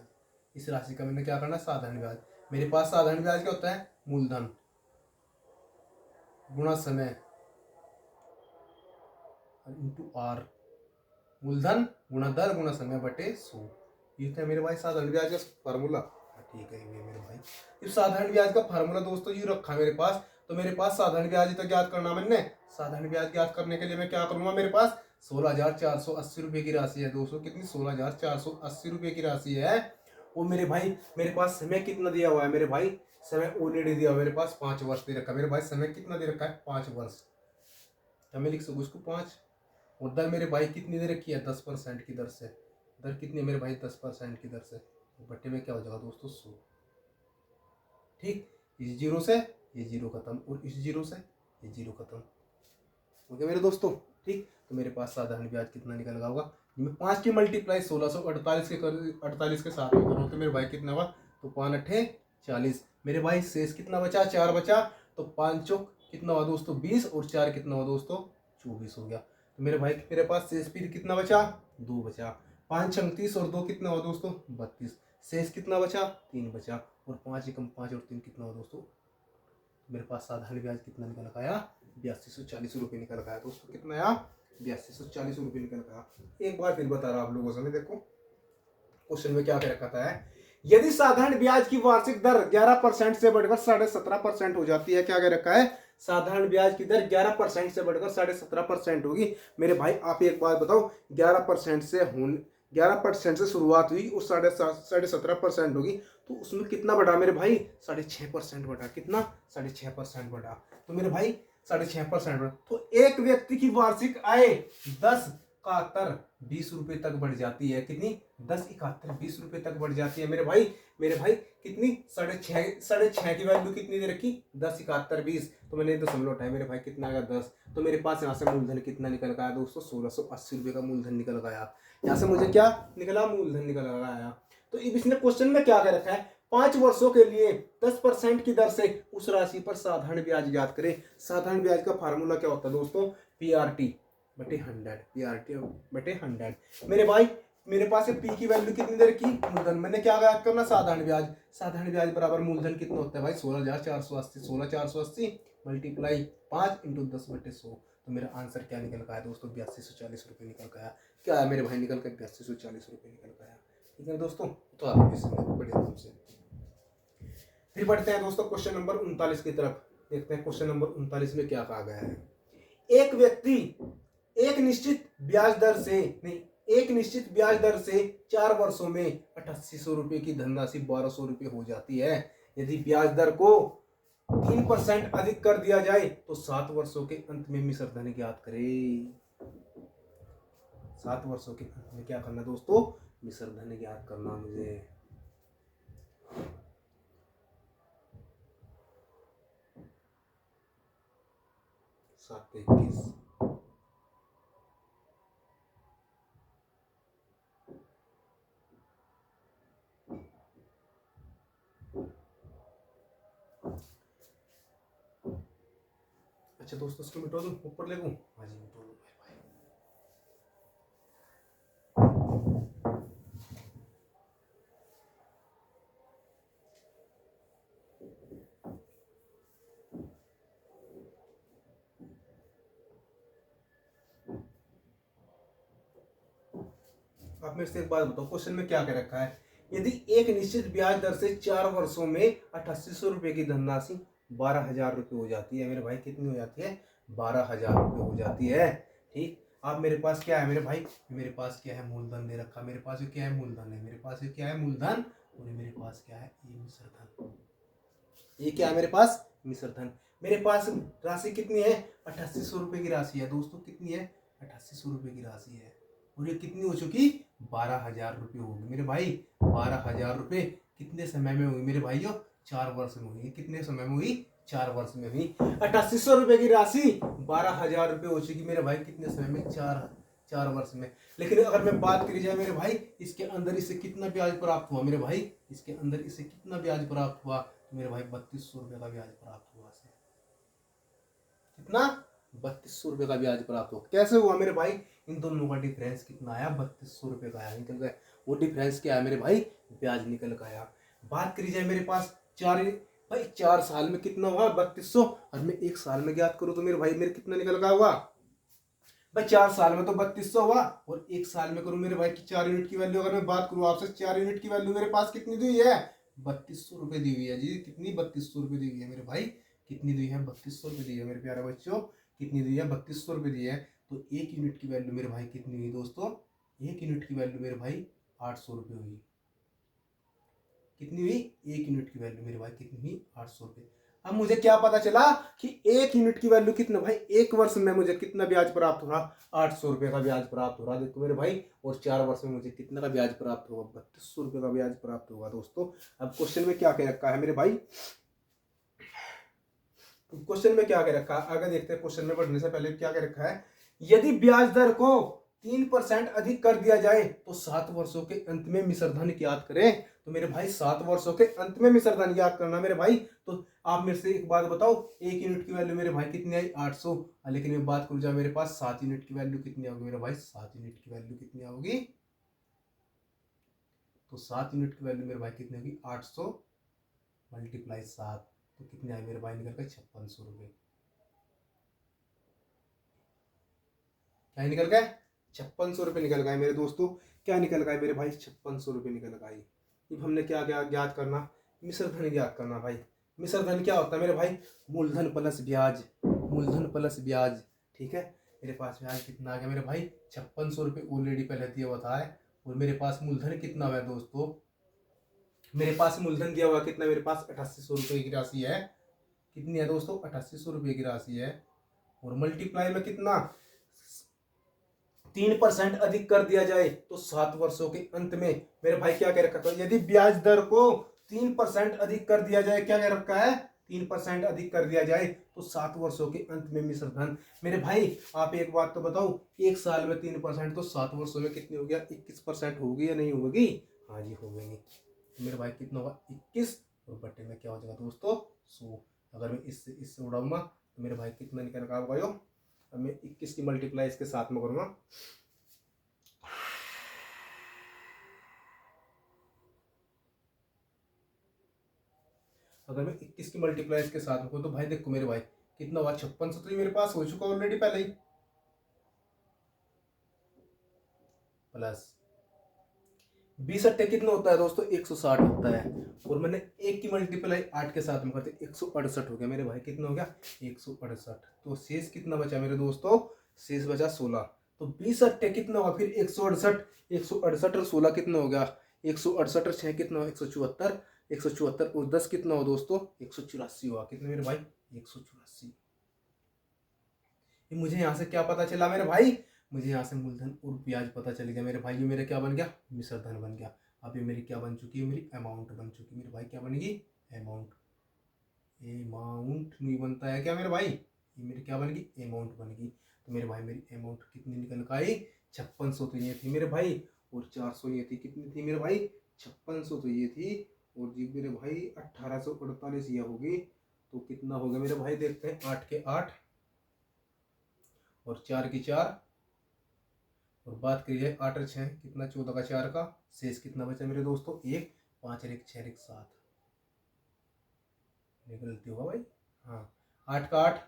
इस राशि का मैंने क्या करना साधारण ब्याज। मेरे पास साधारण ब्याज क्या होता है, मूलधन गुणा समय इंटू R, मूलधन गुणा दर गुणा समय बटे 100, ये था मेरे भाई साधारण ब्याज का फार्मूला। ठीक है ये मेरे भाई, इस साधारण ब्याज का फार्मूला दोस्तों ये रखा मेरे पास। तो मेरे पास साधारण ब्याज तक ज्ञात करना मैंने, साधारण ब्याज ज्ञात करने के लिए मैं क्या करूंगा, मेरे पास 16480 रुपये की राशि है दोस्तों, कितनी 16480 रुपये की राशि है। वो मेरे भाई मेरे पास समय कितना दिया हुआ है मेरे भाई, समय ऑलरेडी दिया हुआ है मेरे पास 5 वर्ष दे रखा है मेरे भाई, समय कितना दे रखा है 5 वर्ष, क्या मैं लिख सकूँ उसको 5, और दर मेरे भाई कितनी दे रखी है 10% की दर से, दर कितनी है मेरे भाई 10% की दर से, बट्टे में क्या हो जाएगा दोस्तों 100। ठीक, इस जीरो से ये जीरो खत्म और इस जीरो से ये जीरो खत्म, ओके मेरे दोस्तों। ठीक, तो मेरे पास साधारण ब्याज कितना निकल गया होगा, मैं 5 की मल्टीप्लाई 1648 के साथ में करूँ तो मेरे भाई कितना हुआ, तो 5 अट्ठे 40, मेरे भाई शेष कितना बचा 4 बचा, तो 5 चौक कितना हुआ दोस्तों 20 और 4 कितना हुआ दोस्तों 24 हो गया। तो मेरे भाई मेरे पास शेष फिर कितना बचा 2 बचा, 5 36 और 2 कितना हुआ दोस्तों 32, शेष कितना बचा 3 बचा, और 5 एकम 5 और 3 कितना हुआ दोस्तों, मेरे पास साधारण ब्याज कितना निकल आया 8240 रुपये निकल आया दोस्तों, कितना आया 8240 रुपये निकल आया। एक बार फिर बता रहा आप लोगों से, देखो क्वेश्चन में क्या कह रखा है, यदि साधारण ब्याज की वार्षिक दर 11% से बढ़कर 17.5% हो जाती है, क्या कह रखा है, साधारण ब्याज की दर 11% से बढ़कर 17.5% होगी। मेरे भाई आप एक बात बताओ, 11% से शुरुआत हुई और 17.5% होगी, तो उसमें कितना बढ़ा मेरे भाई 6.5% बढ़ा, कितना 6.5% बढ़ा, तो मेरे भाई 6.5% बढ़ा। तो एक व्यक्ति की वार्षिक आय 10.71 रुपए तक बढ़ जाती है, कितनी 10.71 रुपए तक बढ़ जाती है मेरे भाई, कितनी 6.5 की वैल्यू कितनी दे रखी 10.71, तो मैंने दशमलव उठाया मेरे भाई कितना आया 10, तो मेरे पास यहाँ से मूलधन कितना निकल गया दोस्तों 1680 रुपये का मूलधन निकल गया। यहाँ से मुझे क्या निकला, मूलधन निकल आया। तो इसने क्वेश्चन में क्या कर रखा है, 5 वर्षों के लिए 10% की दर से उस राशि पर साधारण ब्याज ज्ञात करें। साधारण ब्याज का फार्मूला क्या होता है दोस्तों, PRT बटे 100, PRT बटे 100। मेरे भाई मेरे पास पी की वैल्यू कितनी दे रखी, मूलधन, मैंने क्या ज्ञात करना साधारण ब्याज, साधारण ब्याज बराबर मूलधन कितना होता है भाई 16480, 16480 मल्टीप्लाई 5 × 10/100, तो मेरा आंसर क्या निकल गया दोस्तों 8240 रुपये निकल गया। क्या है मेरे भाई निकल कर 8240 रुपये निकल गया। ठीक है दोस्तों, तो आप बढ़िया नाम से फिर बढ़ते हैं दोस्तों क्वेश्चन नंबर 39 की तरफ। देखते हैं क्वेश्चन नंबर 39 में क्या कहा गया है। एक व्यक्ति एक निश्चित ब्याज दर से 4 वर्षों में 8800 रुपये की धनराशि 1200 रुपये हो जाती है। यदि ब्याज दर को 3% अधिक कर दिया जाए तो 7 वर्षों के अंत में मिश्र धन ज्ञात करें। 7 वर्षों के अंत में क्या करना दोस्तों, मिश्र धन ज्ञात करना मुझे। 7 21। अच्छा दोस्तों, इसको मिटा दूं, ऊपर ले लूं? हाँ जी, मिटा दूं भाई। आप मेरे से एक बात बताओ, क्वेश्चन में क्या कह रखा है? यदि एक निश्चित ब्याज दर से 4 वर्षों में 8800 रुपए की धनराशि 12,000 रुपये हो जाती है, मेरे भाई कितनी हो जाती है? 12,000 रुपये हो जाती है। ठीक, अब मेरे पास क्या है मेरे भाई? मेरे पास क्या है? मूलधन दे रखा। मेरे पास क्या है? मूलधन है। मेरे पास क्या है? मूलधन। और मेरे पास क्या है? ये मिश्र धन। ये क्या है मेरे पास? मिश्र धन। मेरे पास राशि कितनी है? 8800 रुपये की राशि है दोस्तों। कितनी है? 8800 रुपये की राशि है। और ये कितनी हो चुकी? 12,000 रुपये होगी मेरे भाई। 12,000 रुपये कितने समय में हुई मेरे भाइयों? 4 वर्ष में हुई। कितने समय में हुई? 4 वर्ष में हुई। 8800 रुपये की राशि 12,000 रुपये हो चुकी मेरे भाई। कितने समय में? 4 वर्ष में। लेकिन अगर मैं बात करी जाए मेरे भाई, इसके अंदर इसे कितना ब्याज प्राप्त हुआ मेरे भाई? इसके अंदर इसे कितना ब्याज प्राप्त हुआ? तो मेरे भाई 3200 रुपये का ब्याज प्राप्त हुआ। कितना? 3200 रुपये का ब्याज प्राप्त हुआ। कैसे हुआ मेरे भाई? इन दोनों का डिफरेंस कितना आया? 3200 रुपये का आया, निकल गया। वो डिफरेंस क्या है मेरे भाई? ब्याज निकल गया। बात करी जाए मेरे पास 4 साल में कितना हुआ? 3200। और मैं 1 साल में ज्ञात करूं तो मेरे भाई मेरे कितना निकल गया हुआ भाई? 4 साल में तो 3200 हुआ, और 1 साल में करूं मेरे भाई की 4 यूनिट की वैल्यू अगर मैं बात करूं आपसे, 4 यूनिट की वैल्यू मेरे पास कितनी दी हुई है? 3200 रुपये दी हुई है जी। कितनी? 3200 रुपये दी हुई है मेरे भाई। कितनी दी है? 3200 रुपये दी है मेरे प्यारे बच्चों। कितनी दी है? 3200 रुपये दी है। तो 1 यूनिट की वैल्यू मेरे भाई कितनी हुई दोस्तों? 1 यूनिट की वैल्यू मेरे भाई 800 रुपये हुई। कितनी हुई? 1 यूनिट की वैल्यू मेरे भाई कितनी हुई? 800 रुपये। अब मुझे क्या पता चला कि 1 यूनिट की वैल्यू कितना भाई? 1 वर्ष में मुझे कितना ब्याज प्राप्त हो रहा? 800 रुपये का ब्याज प्राप्त हो रहा। देखो मेरे भाई, और 4 वर्ष में मुझे कितना का ब्याज प्राप्त होगा? 3200 रुपये का ब्याज प्राप्त होगा दोस्तों। अब क्वेश्चन में क्या कह रखा है मेरे भाई? क्वेश्चन में क्या कह रखा है आगे देखते हैं। क्वेश्चन में बढ़ने से पहले क्या कह रखा है? यदि ब्याज दर को 3% अधिक कर दिया जाए तो 7 वर्षों के अंत में मिश्र धन ज्ञात करें। तो मेरे भाई 7 वर्षों के अंत में मिश्र धन ज्ञात करना मेरे भाई। तो आप मेरे से एक बात बताओ, 1 यूनिट की वैल्यू मेरे भाई कितनी आई? 800। लेकिन मैं बात करूँ जब मेरे पास 7 यूनिट की वैल्यू कितनी होगी मेरे भाई? 7 यूनिट की वैल्यू कितनी होगी? तो 7 यूनिट की वैल्यू मेरे भाई कितनी होगी? 800 मल्टीप्लाई 7, तो कितने आए मेरे भाई? निकल गए 5600 रुपये। क्या निकल गए? 5600 रुपये निकल गए मेरे दोस्तों। क्या निकल गए मेरे भाई? 5600 रुपये निकल गए। अब हमने क्या क्या ज्ञात करना? मिश्र धन ज्ञात करना भाई। मिश्र धन क्या होता है मेरे भाई? मूलधन प्लस ब्याज। मूलधन प्लस ब्याज। ठीक है, मेरे पास ब्याज कितना आ गया मेरे भाई? 5600 रुपये ऑलरेडी पहले दिया हुआ है। और मेरे पास मूलधन कितना हुआ दोस्तों? मेरे पास मूलधन दिया हुआ कितना? मेरे पास 8800 रुपये की राशि है। कितनी है दोस्तों? 8800 रुपये की राशि है। और मल्टीप्लाई में कितना? 3% अधिक कर दिया जाए तो 7 वर्षों के अंत में मेरे भाई क्या कह रखा है? यदि ब्याज दर को 3% अधिक कर दिया जाए, क्या कह रखा है? 3% अधिक कर दिया जाए तो 7 वर्षों के अंत में मिश्र धन। मेरे भाई आप एक बात तो बताओ, 1 साल में 3% तो 7 वर्षों में कितनी हो गया? 21% होगी या नहीं होगी? हाँ जी, हो गई। मेरे भाई कितना होगा? 21, और बट्टे में क्या हो जाएगा दोस्तों? 100। अगर मैं इससे उड़ाऊंगा तो मेरे भाई कितना निकल रहा होगा? अब मैं 21 की मल्टीप्लाई इसके साथ में करूंगा। अगर मैं 21 की मल्टीप्लाई इसके साथ में करूँ तो भाई देखो मेरे भाई कितना हुआ? 5600 तो मेरे पास हो चुका ऑलरेडी पहले ही, प्लस 20 अट्टे कितना होता है दोस्तों? 160 होता है। और मैंने 1 की मल्टीप्लाई 8 के साथ में करते 168 हो गया मेरे भाई। कितना हो गया? 168। तो शेष कितना बचा मेरे दोस्तों? शेष बचा 16। तो 20 अट्टे कितना हुआ फिर? 168। 168 और 16 कितना हो गया? 168 और 6 कितना हो? 174। 174 और 10 कितना हो दोस्तों? 184 हुआ। कितने मेरे भाई? 184। मुझे यहाँ से क्या पता चला मेरे भाई? मुझे यहाँ से मूलधन और ब्याज पता चल गया मेरे भाई। ये मेरा क्या बन गया, मिश्र धन बन गया। अब ये मेरी क्या बन चुकी है, मेरी अमाउंट बन चुकी है मेरे भाई। क्या बनेगी, अमाउंट। अमाउंट नहीं बनता है क्या मेरे भाई, ये मेरी क्या बनेगी, अमाउंट बनेगी। तो मेरे भाई मेरी अमाउंट कितनी निकल कर आई, 5600 तो ये थी मेरे भाई, और 400 ये थी। कितनी थी मेरे भाई, 5600 तो ये थी, और जी मेरे भाई 1848 ये होगी। तो कितना हो गया मेरे भाई, देखते हैं। 8 के 8 और 4 की 4, और बात करिए 8 और 6 कितना, 14 का 4 का शेष कितना बचा मेरे दोस्तों, 1, 5 और 1 6 और 1 7। ये गलती होगा भाई, हाँ 8 का 8,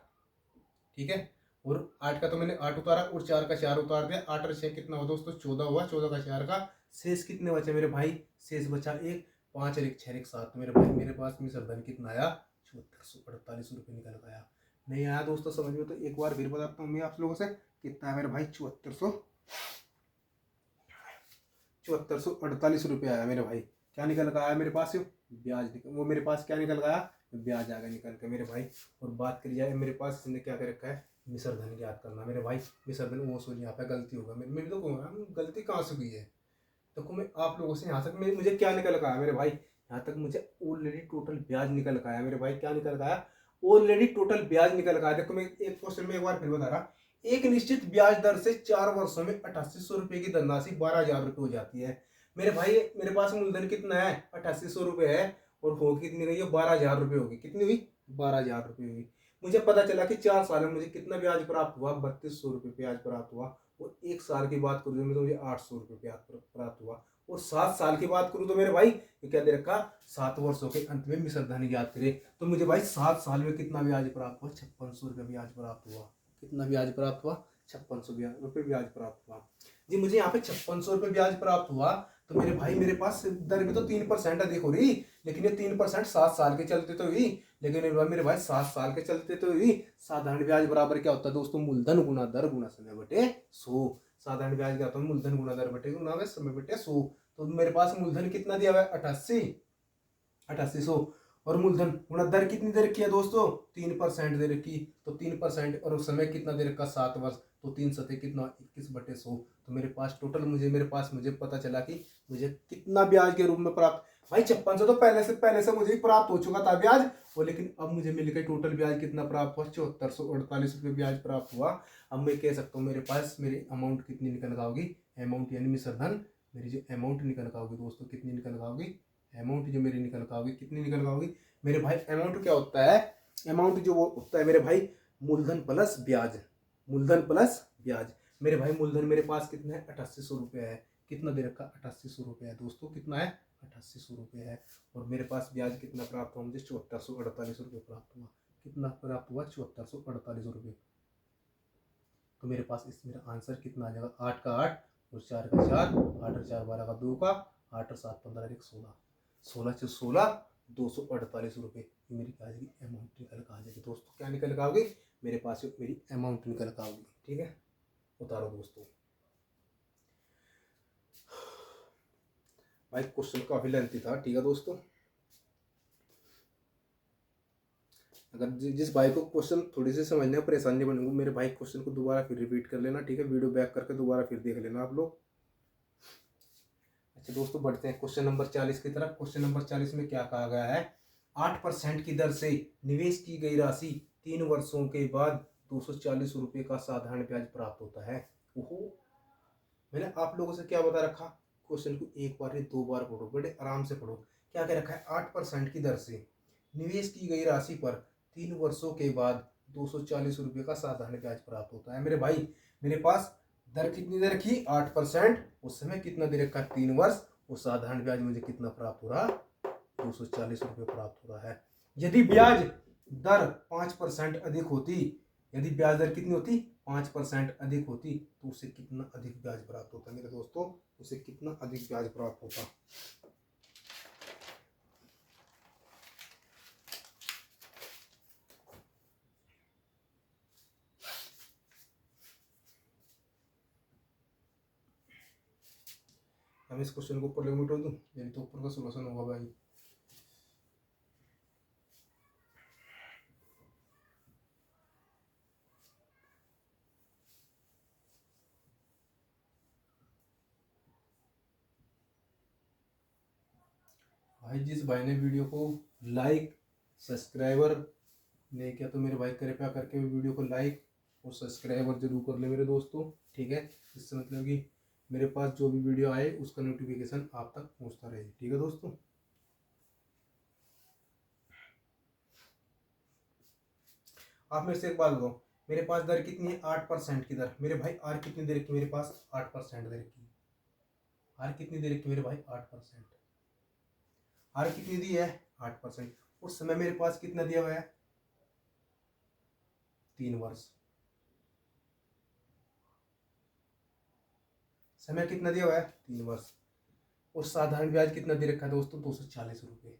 ठीक है। और 8 का तो मैंने 8 उतारा और 4 का 4 उतार दिया। 8 और 6 कितना हुआ दोस्तों, 14 हुआ। 14 का 4 का शेष कितने बचे मेरे भाई, शेष बचा 1, 5 और 1 6 और 1 7। तो मेरे भाई मेरे पास में सरधन कितना आया, 7448 रुपये निकल गया। नहीं आया दोस्तों समझ में, तो एक बार फिर बताता हूँ मैं आप लोगों से, कितना है मेरे भाई, 7448 रुपये आया मेरे भाई। क्या निकल कर आया मेरे पास, ब्याज निकल, वो मेरे पास क्या निकल गया, ब्याज आ गया निकल के मेरे भाई। और बात करी जाए मेरे पास इसने क्या कर रखा है, मिश्र धन याद करना मेरे भाई। मिश्र धन वो सोच, यहाँ पे गलती होगा मेरी तो गलती कहाँ से हुई है। देखो मैं आप लोगों से यहाँ तक मुझे क्या निकल कर आया मेरे भाई, यहाँ तक मुझे ऑलरेडी टोटल ब्याज निकल कर आया मेरे भाई। क्या निकल कर आया, ऑलरेडी टोटल ब्याज निकल कर आया। देखो मैं एक क्वेश्चन में एक बार फिर बता रहा, एक निश्चित ब्याज दर से 4 वर्षों में 8800 रुपये की धनराशि 12000 रुपये हो जाती है मेरे भाई। मेरे पास मूलधन कितना है, 8800 रुपये है, और हो कितनी गई है, 12000 रुपये होगी। कितनी हुई, 12000 रुपये हुई। मुझे पता चला कि 4 साल में मुझे कितना ब्याज प्राप्त हुआ, 3200 रुपये ब्याज प्राप्त हुआ। और 1 साल की बात करूँ तो मुझे 800 रुपये ब्याज प्राप्त हुआ। और 7 साल की बात करूँ तो मेरे भाई ये क्या दे रखा, 7 वर्षों के अंत में मिश्र धन याद करे। तो मुझे भाई 7 साल में कितना ब्याज प्राप्त हुआ, 5600 रुपये ब्याज प्राप्त हुआ। कितना ब्याज प्राप्त हुआ, 5600 रुपये ब्याज प्राप्त हुआ जी। मुझे यहाँ पे 5600 रुपये ब्याज प्राप्त हुआ। तो मेरे भाई मेरे पास दर भी तो 3% अधिक हो रही, लेकिन ये 3% 7 साल के चलते तो हुई, लेकिन मेरे भाई 7 साल के चलते तो हुई। साधारण ब्याज बराबर क्या होता है दोस्तों, मूलधन गुना दर गुना समय बटे 100। साधारण ब्याज क्या होता है, मूलधन गुना दर बटे गुना समय बटे 100। तो मेरे पास मूलधन कितना दिया हुआ है, 8800, और मूलधन गुणा दर कितनी दे रखी है दोस्तों, 3% दे रखी। तो 3% और समय कितना दे रखा, 7 वर्ष। तो 3 सतह कितना, 21/100। तो मेरे पास टोटल मुझे पता चला कि मुझे कितना ब्याज के रूप में प्राप्त, भाई 5600 तो पहले से मुझे प्राप्त हो चुका था ब्याज वो, लेकिन अब मुझे मिल गई टोटल ब्याज कितना प्राप्त हुआ, 7448 रुपये ब्याज प्राप्त हुआ। अब मैं कह सकता हूँ मेरे पास मेरी अमाउंट कितनी निकल आओगी, अमाउंट यानी मिश्र धन, मेरी जो अमाउंट निकल आओगी दोस्तों, कितनी निकल आओगी, अमाउंट जो मेरी निकल आओगी, कितनी निकल आओगी मेरे भाई। अमाउंट क्या होता है, अमाउंट जो वो होता है मेरे भाई, मूलधन प्लस ब्याज, मूलधन प्लस ब्याज। मेरे भाई मूलधन मेरे पास कितना है, 8800 रुपये है। कितना दे रखा, 8800 रुपये है दोस्तों, कितना है, 8800 रुपये है। और मेरे पास ब्याज कितना प्राप्त हुआ, मुझे 7448 रुपये प्राप्त हुआ। कितना प्राप्त हुआ, 7448 रुपये। तो मेरे पास इस मेरा आंसर कितना आ जाएगा, 8 का 8 और 4 का 4, 8 और 4 12 का 2 का, 8 और 7 15 1 16, 16 से 16 248 रुपये मेरी क्या आ जाएगी, अमाउंट निकल कर आ जाएगी दोस्तों। क्या निकल कर आओगी, मेरे पास मेरी अमाउंट निकल कर आओगी। ठीक है, उतारो दोस्तों। भाई क्वेश्चन काफी लेंथी था, ठीक है दोस्तों। अगर जिस भाई को क्वेश्चन थोड़ी सी समझने में परेशानी बनेगी, मेरे भाई क्वेश्चन को दोबारा फिर रिपीट कर लेना, ठीक है, वीडियो बैक करके दोबारा फिर देख लेना आप लोग। अच्छा दोस्तों, बढ़ते हैं क्वेश्चन नंबर 40 की तरफ। क्वेश्चन नंबर 40 में क्या कहा गया है, 8% की दर से निवेश की गई राशि 3 वर्षों के बाद 240 रुपये का साधारण ब्याज प्राप्त होता है। ओहो, मैंने आप लोगों से क्या बता रखा, क्वेश्चन को एक बार या 2 बार पढ़ो, बड़े आराम से पढ़ो। क्या कह रखा है, 8% की दर से निवेश की गई राशि पर 3 वर्षों के बाद 240 रुपये का साधारण ब्याज प्राप्त होता है। मेरे भाई मेरे पास दर कितनी दे रखी, 8%, उस समय कितना दे रखा, 3 वर्ष, वो साधारण ब्याज मुझे कितना प्राप्त हो रहा, 240 रुपये प्राप्त हो रहा है। यदि ब्याज दर 5% अधिक होती, यदि ब्याज दर कितनी होती, 5% अधिक होती, तो उसे कितना अधिक ब्याज प्राप्त होता मेरे दोस्तों, उसे कितना अधिक ब्याज प्राप्त होता। हम इस क्वेश्चन को ऊपर लिमिट हो दूं, यही तो ऊपर का सोल्यूशन होगा भाई। भाई जिस भाई ने वीडियो को लाइक सब्सक्राइबर नहीं किया तो मेरे भाई कृपया करके वीडियो को लाइक और सब्सक्राइबर जरूर कर ले मेरे दोस्तों, ठीक है। इससे मतलब कि मेरे पास जो भी वीडियो आए उसका नोटिफिकेशन आप तक पहुंचता रहे, ठीक है दोस्तों। आप मेरे से एक बात बताओ, मेरे पास दर कितनी है? 8% की दर। मेरे भाई आर कितनी दे रखी मेरे पास? 8% दे रखी। आर कितनी दे रखी मेरे भाई? 8%। आर कितनी दी है? 8%। उस समय मेरे पास कितना दिया हुआ है? 3 वर्ष। समय कितना दिया हुआ है? 3 वर्ष। और साधारण ब्याज कितना दे रखा है दोस्तों? 240 रुपये।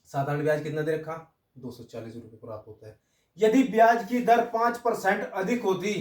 साधारण ब्याज कितना दे रखा? 240 रुपये प्राप्त होता है। यदि ब्याज की दर 5% अधिक होती,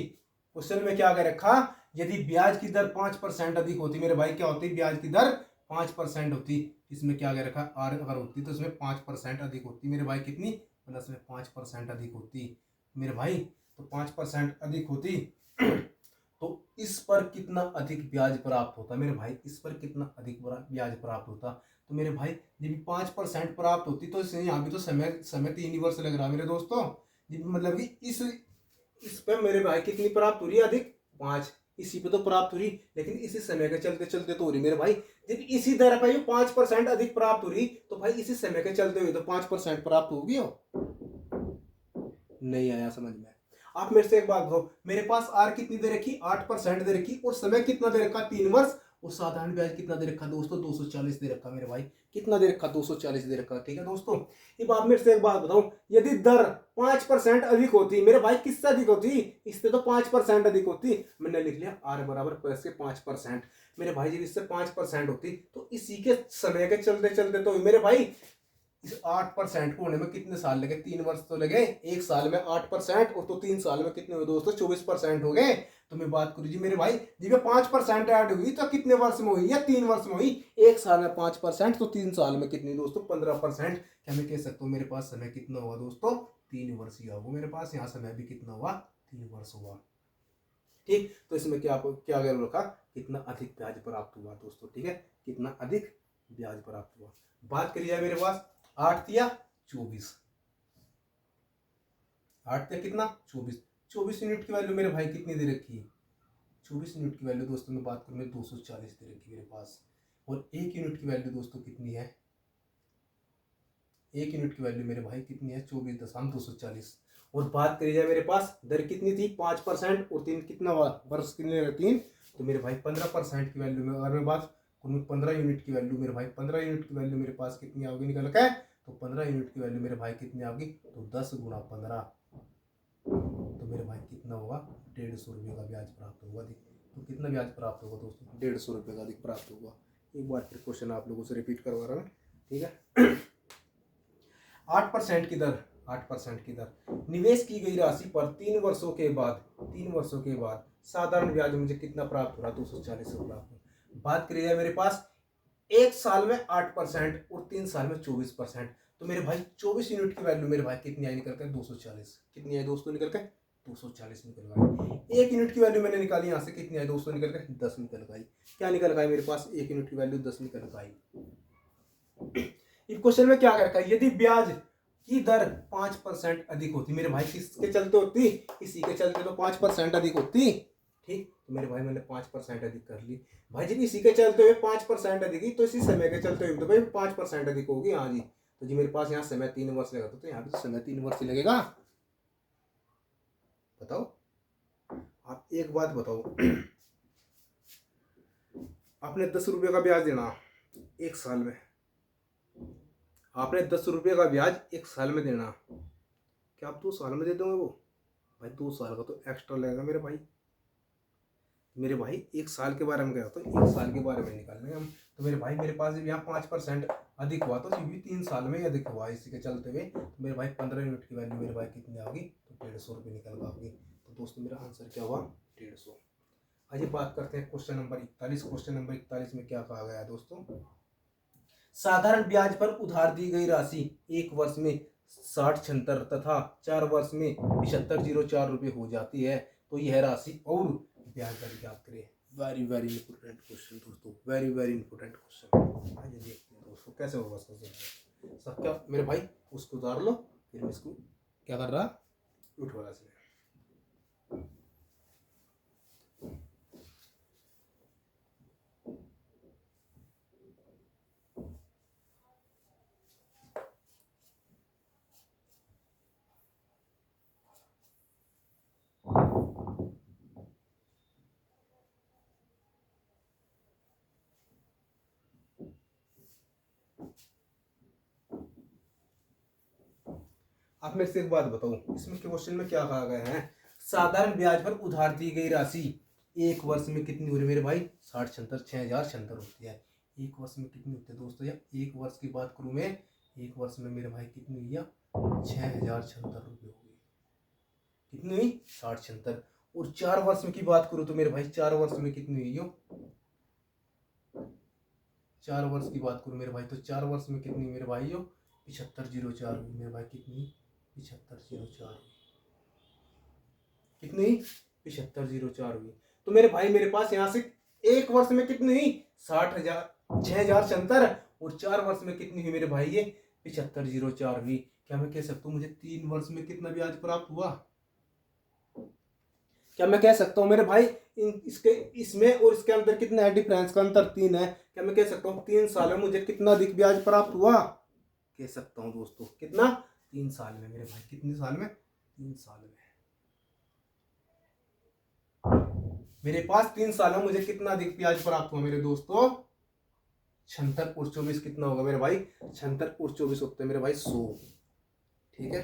क्वेश्चन में क्या कह रखा? यदि ब्याज की दर 5% अधिक होती मेरे भाई, क्या होती? ब्याज की दर 5% होती। इसमें क्या कह रखा? आर अगर होती तो इसमें 5% अधिक होती मेरे भाई। कितनी? प्लस में 5% अधिक होती मेरे भाई। तो 5% अधिक होती तो इस पर कितना अधिक ब्याज प्राप्त होता मेरे भाई? इस पर कितना अधिक ब्याज प्राप्त होता? तो मेरे भाई जब 5% प्राप्त होती तो यहाँ भी तो समय 3 वर्ष लग रहा मेरे दोस्तों। मतलब कि इस पे मेरे भाई कितनी प्राप्त हो रही है? अधिक 5। इसी पे तो प्राप्त हो रही, लेकिन इसी समय के चलते चलते तो हो रही मेरे भाई। जब इसी दर पर 5% अधिक प्राप्त हो रही तो भाई इसी समय के चलते हुए तो 5% प्राप्त होगी। नहीं आया समझ में? आप मेरे से एक बात बताओ, मेरे पास आर कितनी दे रखी? 8% दे रखी। और समय कितना दे रखा? 3 वर्ष। और साधारण ब्याज कितना दे रखा दोस्तों? 240 दे रखा मेरे भाई। कितना दे रखा? 240 दे रखा, ठीक है दोस्तों। अब आप मेरे से एक बात बताओ, यदि दर 5% अधिक होती मेरे भाई, किससे अधिक होती? इससे तो 5% अधिक होती। मैंने लिख लिया आर बराबर प्लस के 5%। मेरे भाई जब इससे 5% होती तो इसी के समय के चलते चलते तो मेरे भाई इस 8% को होने में कितने साल लगे? 3 वर्ष तो लगे। 1 साल में 8% और तो 3 साल में कितने हुए दोस्तों? 24% हो गए। तो मैं बात करूँ जी मेरे भाई, जब 5% ऐड हुई तो कितने वर्ष में हुई? या 3 वर्ष में हुई। 1 साल में 5% तो 3 साल में कितनी दोस्तों? 15%। क्या मैं कह सकता हूँ मेरे पास समय कितना हुआ दोस्तों? 3 वर्ष ही होगा मेरे पास। यहाँ समय भी कितना हुआ? 3 वर्ष हुआ, ठीक। तो इसमें क्या रखा? कितना अधिक ब्याज प्राप्त हुआ दोस्तों, ठीक है। कितना अधिक ब्याज प्राप्त हुआ। बात करी जाए मेरे पास 8 या 24। 8 या कितना? 24। 24 यूनिट की वैल्यू मेरे भाई कितनी दे रखी है? 24 यूनिट की वैल्यू दोस्तों में बात करूं मैं 240 दे रखी मेरे पास। और 1 यूनिट की वैल्यू दोस्तों कितनी है? 1 यूनिट की वैल्यू मेरे भाई कितनी है? 24.240। और बात करी जाए मेरे पास दर कितनी थी? 5%। और 3 कितना वर्ष कितने? 3। तो मेरे भाई 15% की वैल्यू में अगर मैं बात करूँ 15 यूनिट की वैल्यू मेरे भाई, 15 यूनिट की वैल्यू मेरे पास कितनी आओगी निकल के? तो 15 यूनिट की वैल्यू मेरे भाई कितनी आओगी? तो 10 गुणा 15। तो मेरे भाई कितना होगा? 150 रुपये का ब्याज प्राप्त होगा। तो कितना ब्याज प्राप्त होगा दोस्तों? 150 रुपये का अधिक प्राप्त होगा। एक बार फिर क्वेश्चन आप लोगों से रिपीट करवा रहा हूँ, ठीक है। 8% की दर, 8% की दर निवेश की गई राशि पर 3 वर्षों के बाद साधारण ब्याज मुझे कितना प्राप्त हो रहा? 240 रुपये प्राप्त हो। बात करी जाए मेरे पास 1 साल में 8% और 3 साल में 24%। तो मेरे भाई 24 यूनिट की वैल्यू मेरे भाई कितनी आई निकल कर? 240। कितनी आई दोस्तों निकल कर? 240 निकल गई। 1 यूनिट की वैल्यू मैंने निकाली यहाँ से, कितनी आई दोस्तों निकल कर? 10 निकल गई। क्या निकल गई मेरे पास? 1 यूनिट की वैल्यू 10 निकल गई। इस क्वेश्चन में क्या कर रखा है? यदि ब्याज की दर 5% अधिक होती मेरे भाई, किसके चलते होती? इसी के चलते तो 5% अधिक होती, ठीक। तो मेरे भाई मैंने 5% अधिक कर ली भाई। जब इसी के चलते हुए 5% अधिक तो इसी समय के चलते हुए तो भाई 5% अधिक होगी। हाँ जी। तो जी मेरे पास यहाँ समय 3 वर्ष लगा तो यहाँ भी तो समय 3 वर्ष ही लगेगा। बताओ आप एक बात बताओ, आपने 10 रुपये का ब्याज देना 1 साल में, आपने 10 रुपये का ब्याज 1 साल में देना, क्या आप 2 साल में दे दोगे? वो भाई 2 साल का तो एक्स्ट्रा लगेगा मेरे भाई। मेरे भाई 1 साल के बारे में क्या होता है? 1 साल के बारे में निकालेंगे हम। तो मेरे भाई मेरे पास यहाँ 5% अधिक हुआ तो भी 3 साल में अधिक हुआ इसी के चलते हुए। तो मेरे भाई 15 यूनिट की वैल्यू मेरे भाई कितनी आओगी? तो 150 रुपये निकल पाओगी। तो दोस्तों मेरा आंसर क्या हुआ? 150। आइए बात करते हैं क्वेश्चन नंबर 41। क्वेश्चन नंबर 41 में क्या कहा गया है दोस्तों? साधारण ब्याज पर उधार दी गई राशि 1 वर्ष में 6076 तथा 4 वर्ष में 7504 रुपये हो जाती है। तो यह राशि और ब्याज दर ज्ञात करें। वेरी वेरी इंपॉर्टेंट क्वेश्चन दोस्तों, वेरी वेरी इंपॉर्टेंट क्वेश्चन। आइए देखते हैं दोस्तों कैसे होगा इसका सॉल्व। सब क्या मेरे भाई, उसको उतार लो, फिर मैं इसको क्या कर रहा, उठवा रहा इसमें। आप मेरे से एक बात बताओ, इसमें क्वेश्चन में क्या कहा गया है, साधारण ब्याज पर उधार दी गई राशि एक वर्ष में कितनी हो रही है मेरे भाई, 60 60 होती है। एक वर्ष में कितनी होती है दोस्तों, या एक वर्ष की बात करूं मैं, एक वर्ष में मेरे भाई कितनी हुई, या 6000 रुपये हुई। कितनी हुई, 60 और 4 वर्ष में की बात करूं तो मेरे भाई 4 वर्ष में कितनी हुई हो, 4 वर्ष की बात करूं मेरे भाई तो 4 वर्ष में कितनी मेरे भाई हो, 7504 हुई मेरे भाई। कितनी, 7504 हुई। कितनी, 7504 हुई। तो मेरे भाई मेरे पास यहाँ से एक वर्ष में कितनी हुई, 6000 और 4 वर्ष में कितनी हुई मेरे भाई, ये 7504 हुई। क्या मैं कह सकता हूँ मुझे 3 वर्ष में कितना ब्याज प्राप्त हुआ, क्या मैं कह सकता हूँ मेरे भाई इसके इसमें और इसके अंदर कितना है डिफरेंस का अंतर 3 है, क्या मैं कह सकता हूँ 3 साल में मुझे कितना अधिक ब्याज प्राप्त हुआ, कह सकता हूँ दोस्तों कितना, 3 साल में मेरे भाई। कितने साल में, 3 साल में मेरे पास 3 साल में मुझे कितना अधिक ब्याज प्राप्त हुआ मेरे दोस्तों, 76 और 24 कितना होगा मेरे भाई, 76 और 24 होते हैं मेरे भाई 100। ठीक है,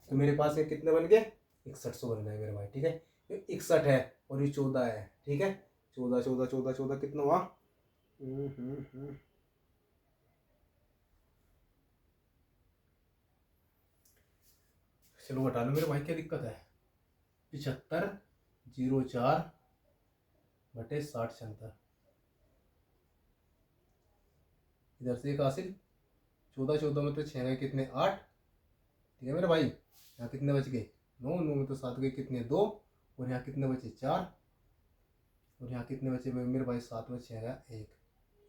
तो मेरे पास ये कितने बन गए, 6100 बन गए मेरे भाई। ठीक है, ये 61 है और ये 14 है। ठीक है, 14 14 14 14 कितना हुआ, चलो हटा लो मेरे भाई, क्या दिक्कत है, 7504 बटे 60 इधर से एक हासिल, 14 14 में तो 6 गए कितने, 8। ठीक है मेरे भाई, यहाँ कितने बच गए, 9 9 में तो 7 गए कितने, 2। और यहाँ कितने बचे, 4। और यहाँ कितने बचे मेरे भाई, 7 में 6 गया 1।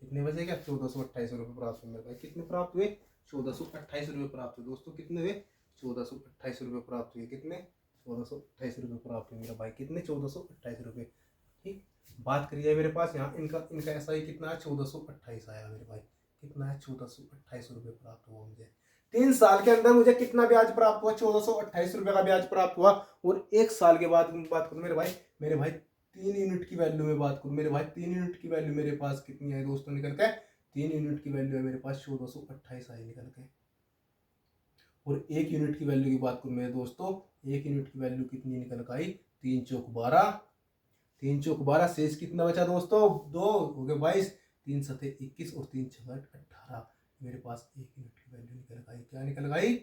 कितने बचे क्या, 1428 रुपये प्राप्त हुए मेरे भाई। कितने प्राप्त हुए, 1428 रुपये प्राप्त हुए दोस्तों। कितने हुए, 1428 रुपये प्राप्त हुए। कितने, 1428 रुपये प्राप्त हुए मेरा भाई। कितने, 1428 रुपये। ठीक, बात करी जाए मेरे पास यहाँ इनका इनका ऐसा ही कितना है, 1428 आया मेरे भाई। कितना है, 1428 रुपये प्राप्त हुआ मुझे। 3 साल के अंदर मुझे कितना ब्याज प्राप्त हुआ, 1428 रुपये का ब्याज प्राप्त हुआ। और 1 साल के बाद बात करूँ मेरे भाई 3 यूनिट की वैल्यू में बात करूँ मेरे भाई, 3 यूनिट की वैल्यू मेरे पास कितनी है दोस्तों निकल के, 3 यूनिट की वैल्यू है मेरे पास 1428 आई निकल के। और 1 यूनिट की वैल्यू की बात करूँ मेरे दोस्तों, 1 यूनिट की वैल्यू कितनी निकल के आई, 3 चौक 12, 3 चौक 12, शेष कितना बचा दोस्तों, 2 हो गए 22, 3 सते 21 और 3 छः 18। मेरे पास 1 यूनिट की वैल्यू निकल आई। क्या निकल आई,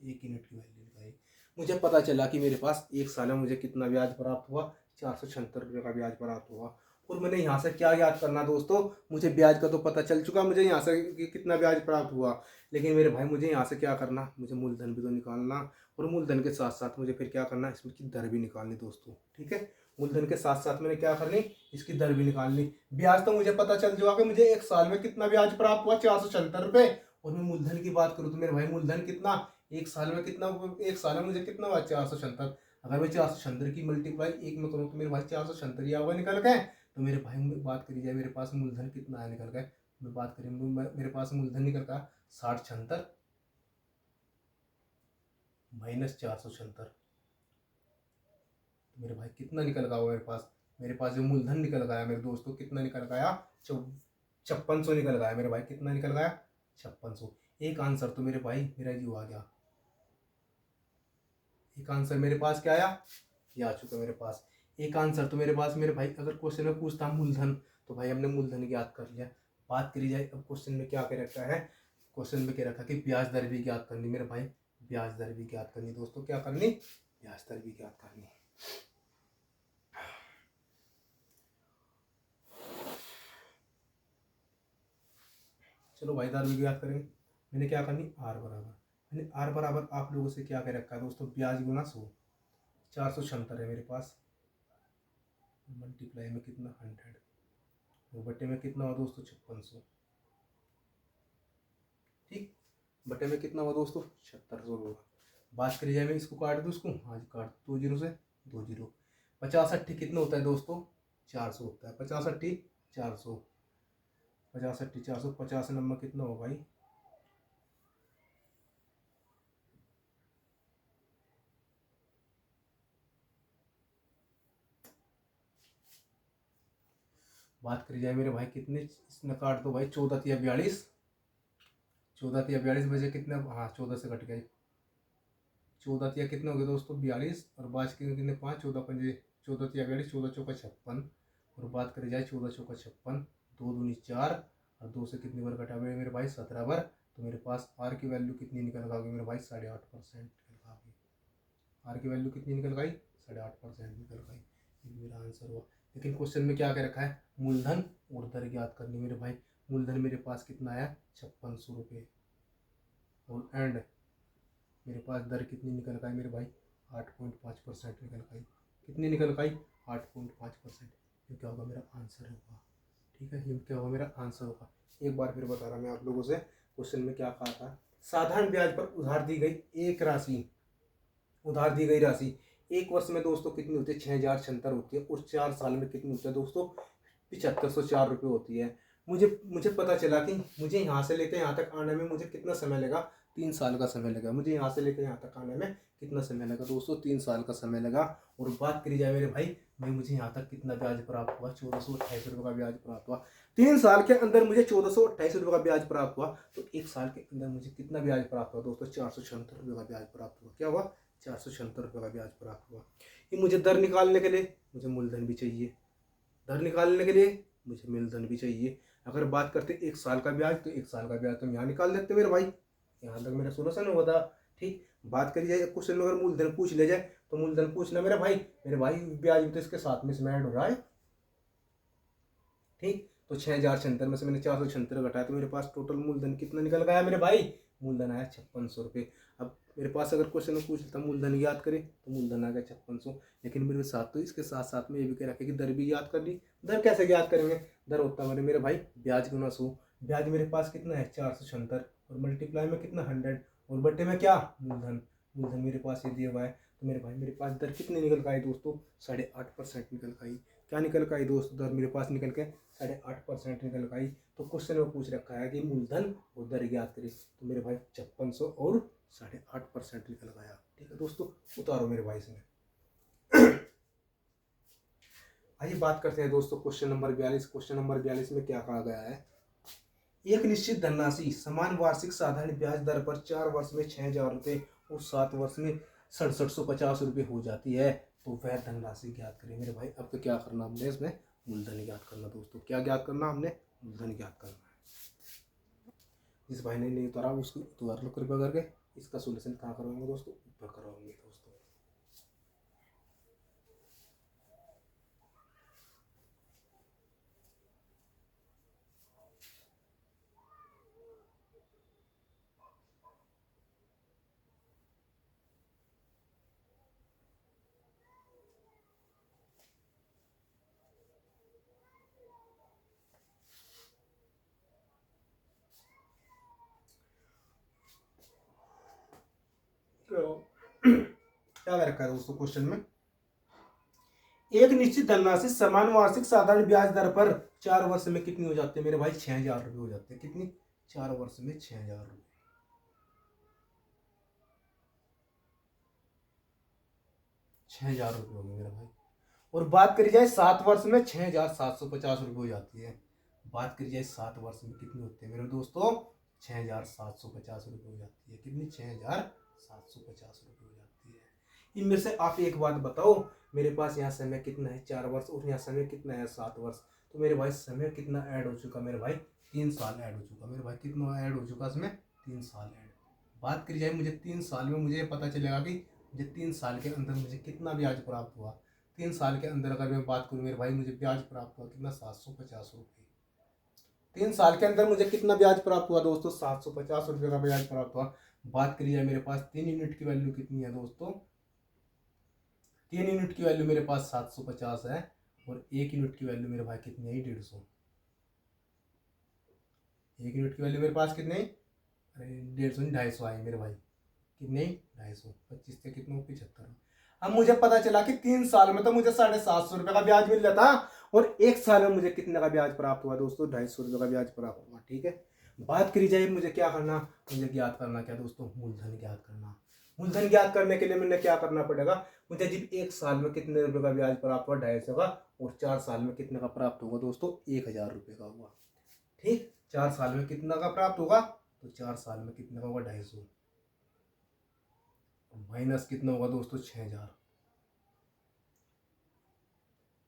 1 यूनिट की वैल्यू निकल आई। मुझे पता चला कि मेरे पास 1 साल में मुझे कितना ब्याज प्राप्त हुआ, 476 रुपये का ब्याज प्राप्त हुआ। और मैंने यहाँ से क्या याद करना दोस्तों, मुझे ब्याज का तो पता चल चुका मुझे यहाँ से कि कितना ब्याज प्राप्त हुआ, लेकिन मेरे भाई मुझे यहाँ से क्या करना, मुझे मूलधन भी तो निकालना, और मूलधन के साथ साथ मुझे फिर क्या करना, इसमें की दर भी निकालनी दोस्तों। ठीक है, मूलधन के साथ साथ मैंने क्या करनी, इसकी दर भी निकालनी। ब्याज तो मुझे पता चल चुका कि मुझे 1 साल में कितना ब्याज प्राप्त हुआ, 476 रुपये। और मैं मूलधन की बात करूँ तो मेरे भाई मूलधन कितना, 1 साल में कितना, 1 साल में मुझे कितना हुआ, 476। अगर मैं 476 की मल्टीप्लाई 1 में करूँ तो मेरे भाई 476 ही आएगा निकल के। तो मेरे भाई बात करी जाए मेरे पास मूलधन कितना है निकल गए, मैं बात करें मेरे पास मूलधन निकल का 6076 माइनस 476। मेरे भाई कितना निकल गया मेरे पास जो मूलधन निकल गया मेरे दोस्तों, कितना निकल गया, 5600 निकल गया मेरे भाई। कितना निकल गया, 5600। एक आंसर तो मेरे भाई मेरा ये आ गया, एक आंसर मेरे पास क्या आया, ये आ चुका मेरे पास एक आंसर। तो मेरे पास मेरे भाई अगर क्वेश्चन में पूछता मूलधन, तो भाई हमने मूलधन ज्ञात कर लिया। बात करी जाए अब क्वेश्चन में क्या क्या रखा है, क्वेश्चन में क्या रखा कि ब्याज दर भी ज्ञात करनी मेरे भाई, ब्याज दर भी ज्ञात करनी दोस्तों। क्या करनी, ब्याज दर भी ज्ञात करनी। चलो भाई दर भी ज्ञात करेंगे। मैंने क्या करनी, आर बराबर, मैंने आर बराबर आप लोगों से क्या क्या रखा है दोस्तों, ब्याज गुना 100, 476 है मेरे पास, मल्टीप्लाई में कितना 100, और बटे में कितना हुआ दोस्तों 5600। ठीक, बटे में कितना हुआ दोस्तों 7600 होगा। बात करी जाए मैं इसको काट दूँ, इसको हाँ जी काट 2 जीरो से 2 जीरो। 50 80 कितना होता है दोस्तों 400 होता है। 50 80 400, 50 80 400, 50 नंबर कितना होगा भाई, बात करी जाए मेरे भाई कितने, इसमें काट दो भाई 14 या 42, 14 या 42 बजे कितने, हाँ 14 से कट गए, 14 या कितने हो गए दोस्तों 42, और बाज के कितने 5, 14 पंजे 14 या 42, 14 चौका 56। और बात करी जाए 14 चौका 56, 2 दूनी 4, और 2 से कितनी बार कटा हुआ मेरे भाई 17 बार। तो मेरे पास आर की वैल्यू कितनी निकल गई मेरे भाई 8.5% निकल गई। आर की वैल्यू कितनी निकल गई 8.5% निकल गई। ये मेरा आंसर हुआ। लेकिन क्वेश्चन में क्या क्या रखा है, मूलधन और दर ज्ञात करनी मेरे भाई। मूलधन मेरे पास कितना आया 5600 रुपये, और एंड मेरे पास दर कितनी निकल गई मेरे भाई 8.5% निकल गई। कितनी निकल गई 8.5%। ये क्या होगा मेरा आंसर होगा। ठीक है, ये क्या होगा मेरा आंसर होगा। एक बार फिर बता रहा मैं आप लोगों से, क्वेश्चन में क्या कहा था, साधारण ब्याज पर उधार दी गई एक राशि, उधार दी गई राशि एक वर्ष में दोस्तों कितनी होती है 6076 होती है, और 4 साल में कितनी होती है दोस्तों 7504 रुपये होती है। मुझे मुझे पता चला कि मुझे यहाँ से लेकर यहाँ तक आने में मुझे कितना समय लगा, 3 साल का समय लगा। मुझे यहाँ से लेकर यहाँ तक आने में कितना समय लगा दोस्तों 3 साल का समय लगा। और बात करी जाए मेरे भाई, मुझे यहाँ तक कितना ब्याज प्राप्त हुआ 1428 रुपये का ब्याज प्राप्त हुआ। 3 साल के अंदर मुझे 1428 रुपये का ब्याज प्राप्त हुआ, तो 1 साल के अंदर मुझे कितना ब्याज प्राप्त हुआ दोस्तों 476 रुपये का ब्याज प्राप्त हुआ। क्या हुआ 476 रुपये का ब्याज प्राप्त हुआ। ये मुझे दर निकालने के लिए मुझे मूलधन भी चाहिए, दर निकालने के लिए मुझे मूलधन भी चाहिए। अगर बात करते 1 साल का ब्याज, तो 1 साल का ब्याज तो हम यहाँ निकाल देते मेरे भाई, यहाँ तक मेरा सोल्यूशन हुआ था। ठीक, बात करी जाए क्वेश्चन में अगर मूलधन पूछ ले जाए, तो मूलधन पूछना मेरे भाई ब्याज भी तो इसके साथ में इसमें ऐड हो रहा है। ठीक, तो 6076 में से मैंने 476 घटाया, तो मेरे पास टोटल मूलधन कितना निकल गया मेरे भाई, मूलधन आया 5600 रुपये। अब मेरे पास अगर क्वेश्चन में पूछ लेता मूलधन याद करें, तो मूलधन आ गया 5600। लेकिन मेरे साथ तो इसके साथ साथ में ये भी कह रखा है कि दर भी याद कर ली। दर कैसे याद करेंगे, दर होता है मेरे भाई ब्याज गुना 100। ब्याज मेरे पास कितना है 476, और मल्टीप्लाई में कितना 100, और बटे में क्या मूलधन। मूलधन मेरे पास ये दिया हुआ है, तो मेरे पास दर कितनी निकल का है दोस्तों 8.5% निकल का। क्या निकल का है दोस्तों, दर मेरे पास निकल के 8.5% निकल का। तो क्वेश्चन में पूछ रखा है कि मूलधन और दर ज्ञात करें, तो मेरे भाई 5600 और 8.5% निकल गया। ठीक है दोस्तों, उतारो मेरे भाई इसमें। आइए बात करते हैं दोस्तों क्वेश्चन नंबर 42। क्वेश्चन नंबर 42 में क्या कहा गया है, एक निश्चित धनराशि समान वार्षिक साधारण ब्याज दर पर 4 वर्ष में 6000 रुपये और 7 वर्ष में 6750 रुपये हो जाती है, तो वह धनराशि ज्ञात करें मेरे भाई। अब तो क्या करना हमने इसमें, मूलधन ज्ञात करना दोस्तों। क्या ज्ञात करना हमने, मूलधन ज्ञात करना है। जिस भाई ने नहीं उतारा उसको उतार लो कृपया करके। इसका सोल्यूशन कहाँ करवाएंगे दोस्तों, ऊपर करवाएंगे दोस्तों। क्या रखा है दोस्तों क्वेश्चन में, एक निश्चित धनराशि समान वार्षिक साधारण ब्याज दर पर 4 वर्ष में कितनी हो जाती है मेरे भाई 6000 रुपये हो जाते हैं। कितनी, 4 वर्ष में 6000 रुपये, 6000 रुपये हो गए मेरा भाई। और बात करी जाए 7 वर्ष में 6750 रुपये हो जाती है। बात करी जाए 7 वर्ष में कितनी होती है मेरे दोस्तों 6750 रुपये हो जाती है। कितनी, 6750 रुपये हो जाती है। इनमें से आप एक बात बताओ, मेरे पास यहाँ समय कितना है 4 वर्ष, और यहाँ समय कितना है 7 वर्ष। तो मेरे भाई समय कितना ऐड हो चुका मेरे भाई 3 साल ऐड हो चुका मेरे भाई। कितना ऐड हो चुका इसमें 3 साल ऐड। बात करी जाए मुझे 3 साल में मुझे पता चलेगा कि मुझे 3 साल के अंदर मुझे कितना ब्याज प्राप्त हुआ। 3 साल के अंदर अगर मैं बात करूँ मेरे भाई, मुझे ब्याज प्राप्त हुआ कितना 750 रुपये। 3 साल के अंदर मुझे कितना ब्याज प्राप्त हुआ दोस्तों 750 रुपये का ब्याज प्राप्त हुआ। बात करी जाए मेरे पास 3 यूनिट की वैल्यू कितनी है दोस्तों, 3 यूनिट की वैल्यू मेरे पास 750 है, और 1 यूनिट की वैल्यू मेरे भाई कितनी है 150। 1 यूनिट की वैल्यू मेरे पास कितने, अरे 150 नहीं 250 आए मेरे भाई, कितने 250, 25 से कितने 75। अब मुझे पता चला कि 3 साल में तो मुझे 750 रुपये का ब्याज मिल जाता, और 1 साल में मुझे कितने का ब्याज प्राप्त हुआ दोस्तों, 250 रुपये का ब्याज प्राप्त हुआ। ठीक है, बात करी जाए मुझे क्या करना, मुझे ज्ञात करना क्या दोस्तों, मूलधन ज्ञात करना। मूलधन ज्ञात करने के लिए मैंने क्या करना पड़ेगा, मुझे जब 1 साल में कितने रुपए का ब्याज प्राप्त हुआ 250 का, और 4 साल में कितने का प्राप्त होगा दोस्तों, 1000 रुपये का हुआ। ठीक, 4 साल में कितना का प्राप्त होगा, तो 4 साल में कितने का होगा 250, माइनस कितना होगा दोस्तों 6000,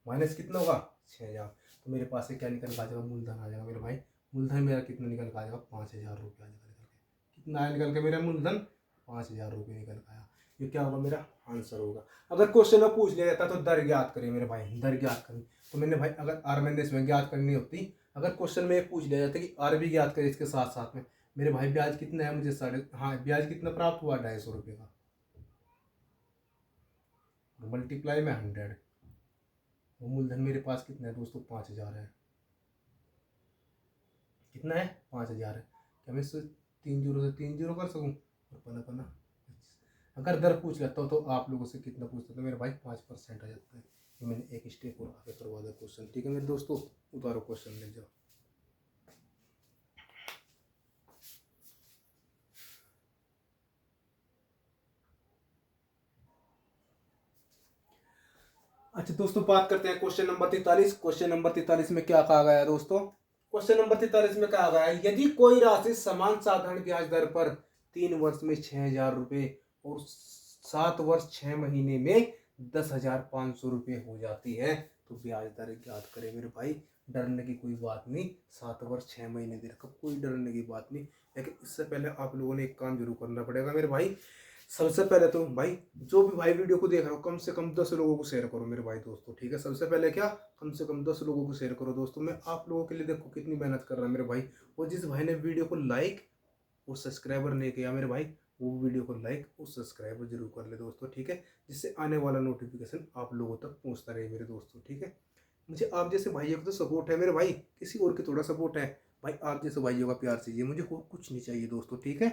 माइनस कितना होगा 6000। तो मेरे पास से क्या निकल का आ जाएगा, मूलधन आ जाएगा मेरे भाई। मूलधन मेरा कितना निकल का आ जाएगा, 5000 रुपया निकल के। कितना आया निकल के मेरा मूलधन, 5000 रुपये निकल का आया। ये क्या होगा, मेरा आंसर होगा। अगर क्वेश्चन में पूछ लिया जाता तो दर ज्ञात करिए मेरे भाई, दर ज्ञात करिए। तो मैंने भाई अगर आर मैंने इसमें ज्ञात करनी होती, अगर क्वेश्चन में पूछ लिया जाता कि आर भी ज्ञात करें इसके साथ साथ में, मेरे भाई ब्याज कितना है मुझे ब्याज कितना प्राप्त हुआ 250 रुपये का, मल्टीप्लाई में 100। वो मूलधन मेरे पास कितना है दोस्तों, 5000 है। कितना है 5000 है। क्या मैं इससे 3 जीरो से 3 जीरो कर सकूं, और पना पना 25। अगर दर पूछ लेता हूँ तो आप लोगों से कितना पूछता तो मेरे भाई 5% आ जाता है। ये मैंने एक स्टेप और आगे करवा दिया क्वेश्चन। ठीक है मेरे दोस्तों, उतारो क्वेश्चन ले जाओ। अच्छा दोस्तों, बात करते हैं क्वेश्चन नंबर 43। क्वेश्चन नंबर 43 में क्या कहा गया है दोस्तों, क्वेश्चन नंबर 43 में कहा गया है, यदि कोई राशि समान साधारण ब्याज दर पर 3 वर्ष में 6000 रुपये और 7 वर्ष 6 महीने में 10,500 रुपये हो जाती है, तो ब्याज दर ज्ञात करें मेरे भाई। डरने की कोई बात नहीं, 7 वर्ष 6 महीने दे रखा, कोई डरने की बात नहीं। लेकिन इससे पहले आप लोगों ने एक काम जरूर करना पड़ेगा मेरे भाई। सबसे पहले तो भाई, जो भी भाई वीडियो को देख रहा हो, कम से कम 10 लोगों को शेयर करो मेरे भाई दोस्तों। ठीक है, सबसे पहले क्या, कम से कम 10 लोगों को शेयर करो दोस्तों। मैं आप लोगों के लिए देखो कितनी मेहनत कर रहा है मेरे भाई। और जिस भाई ने वीडियो को लाइक और सब्सक्राइबर नहीं किया मेरे भाई, वो वीडियो को लाइक और सब्सक्राइबर जरूर कर ले दोस्तों। ठीक है, जिससे आने वाला नोटिफिकेशन आप लोगों तक पहुंचता रहे मेरे दोस्तों। ठीक है, मुझे आप जैसे भाइयों का तो सपोर्ट है मेरे भाई, किसी और की थोड़ा सपोर्ट है भाई, आप जैसे भाइयों का प्यार चाहिए मुझे, और कुछ नहीं चाहिए दोस्तों। ठीक है,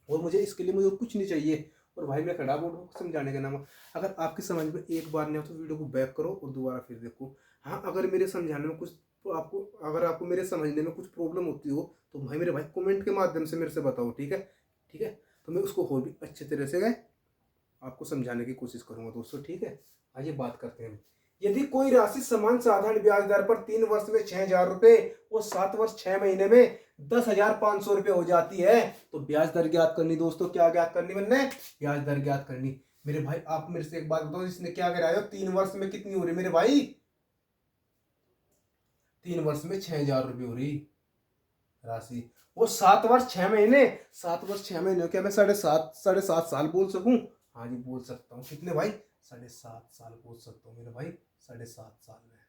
और मुझे इसके लिए मुझे कुछ नहीं चाहिए। और भाई मैं खड़ा बोल समझाने का नाम, अगर आपकी समझ में एक बार नहीं हो तो वीडियो को बैक करो और दोबारा फिर देखो। हाँ, अगर मेरे समझाने में कुछ आपको, अगर आपको मेरे समझने में कुछ प्रॉब्लम होती हो तो भाई मेरे भाई कमेंट के माध्यम से मेरे से बताओ। ठीक है, ठीक है, तो मैं उसको और भी अच्छे तरह से आपको समझाने की कोशिश करूंगा दोस्तों। ठीक है, आइए बात करते हैं। यदि कोई राशि समान साधारण ब्याज दर पर 3 वर्ष में 6000 रुपये और 7 वर्ष 6 महीने में 10,500 रुपये हो जाती है, तो ब्याज दर ज्ञात करनी दोस्तों। क्या ज्ञात करनी मैंने, ब्याज दर ज्ञात करनी। मेरे भाई आप मेरे से एक बात बताओ, इसने क्या कराया, 3 वर्ष में कितनी हो रही मेरे भाई, 3 वर्ष में 6000 रुपये हो रही राशि, वो 7 वर्ष 6 महीने, 7 वर्ष 6 महीने क्या मैं 7.5 साल बोल सकूं, हाँ जी बोल सकता हूँ। कितने भाई, 7.5 साल बोल सकता हूँ मेरे भाई। 7.5 साल में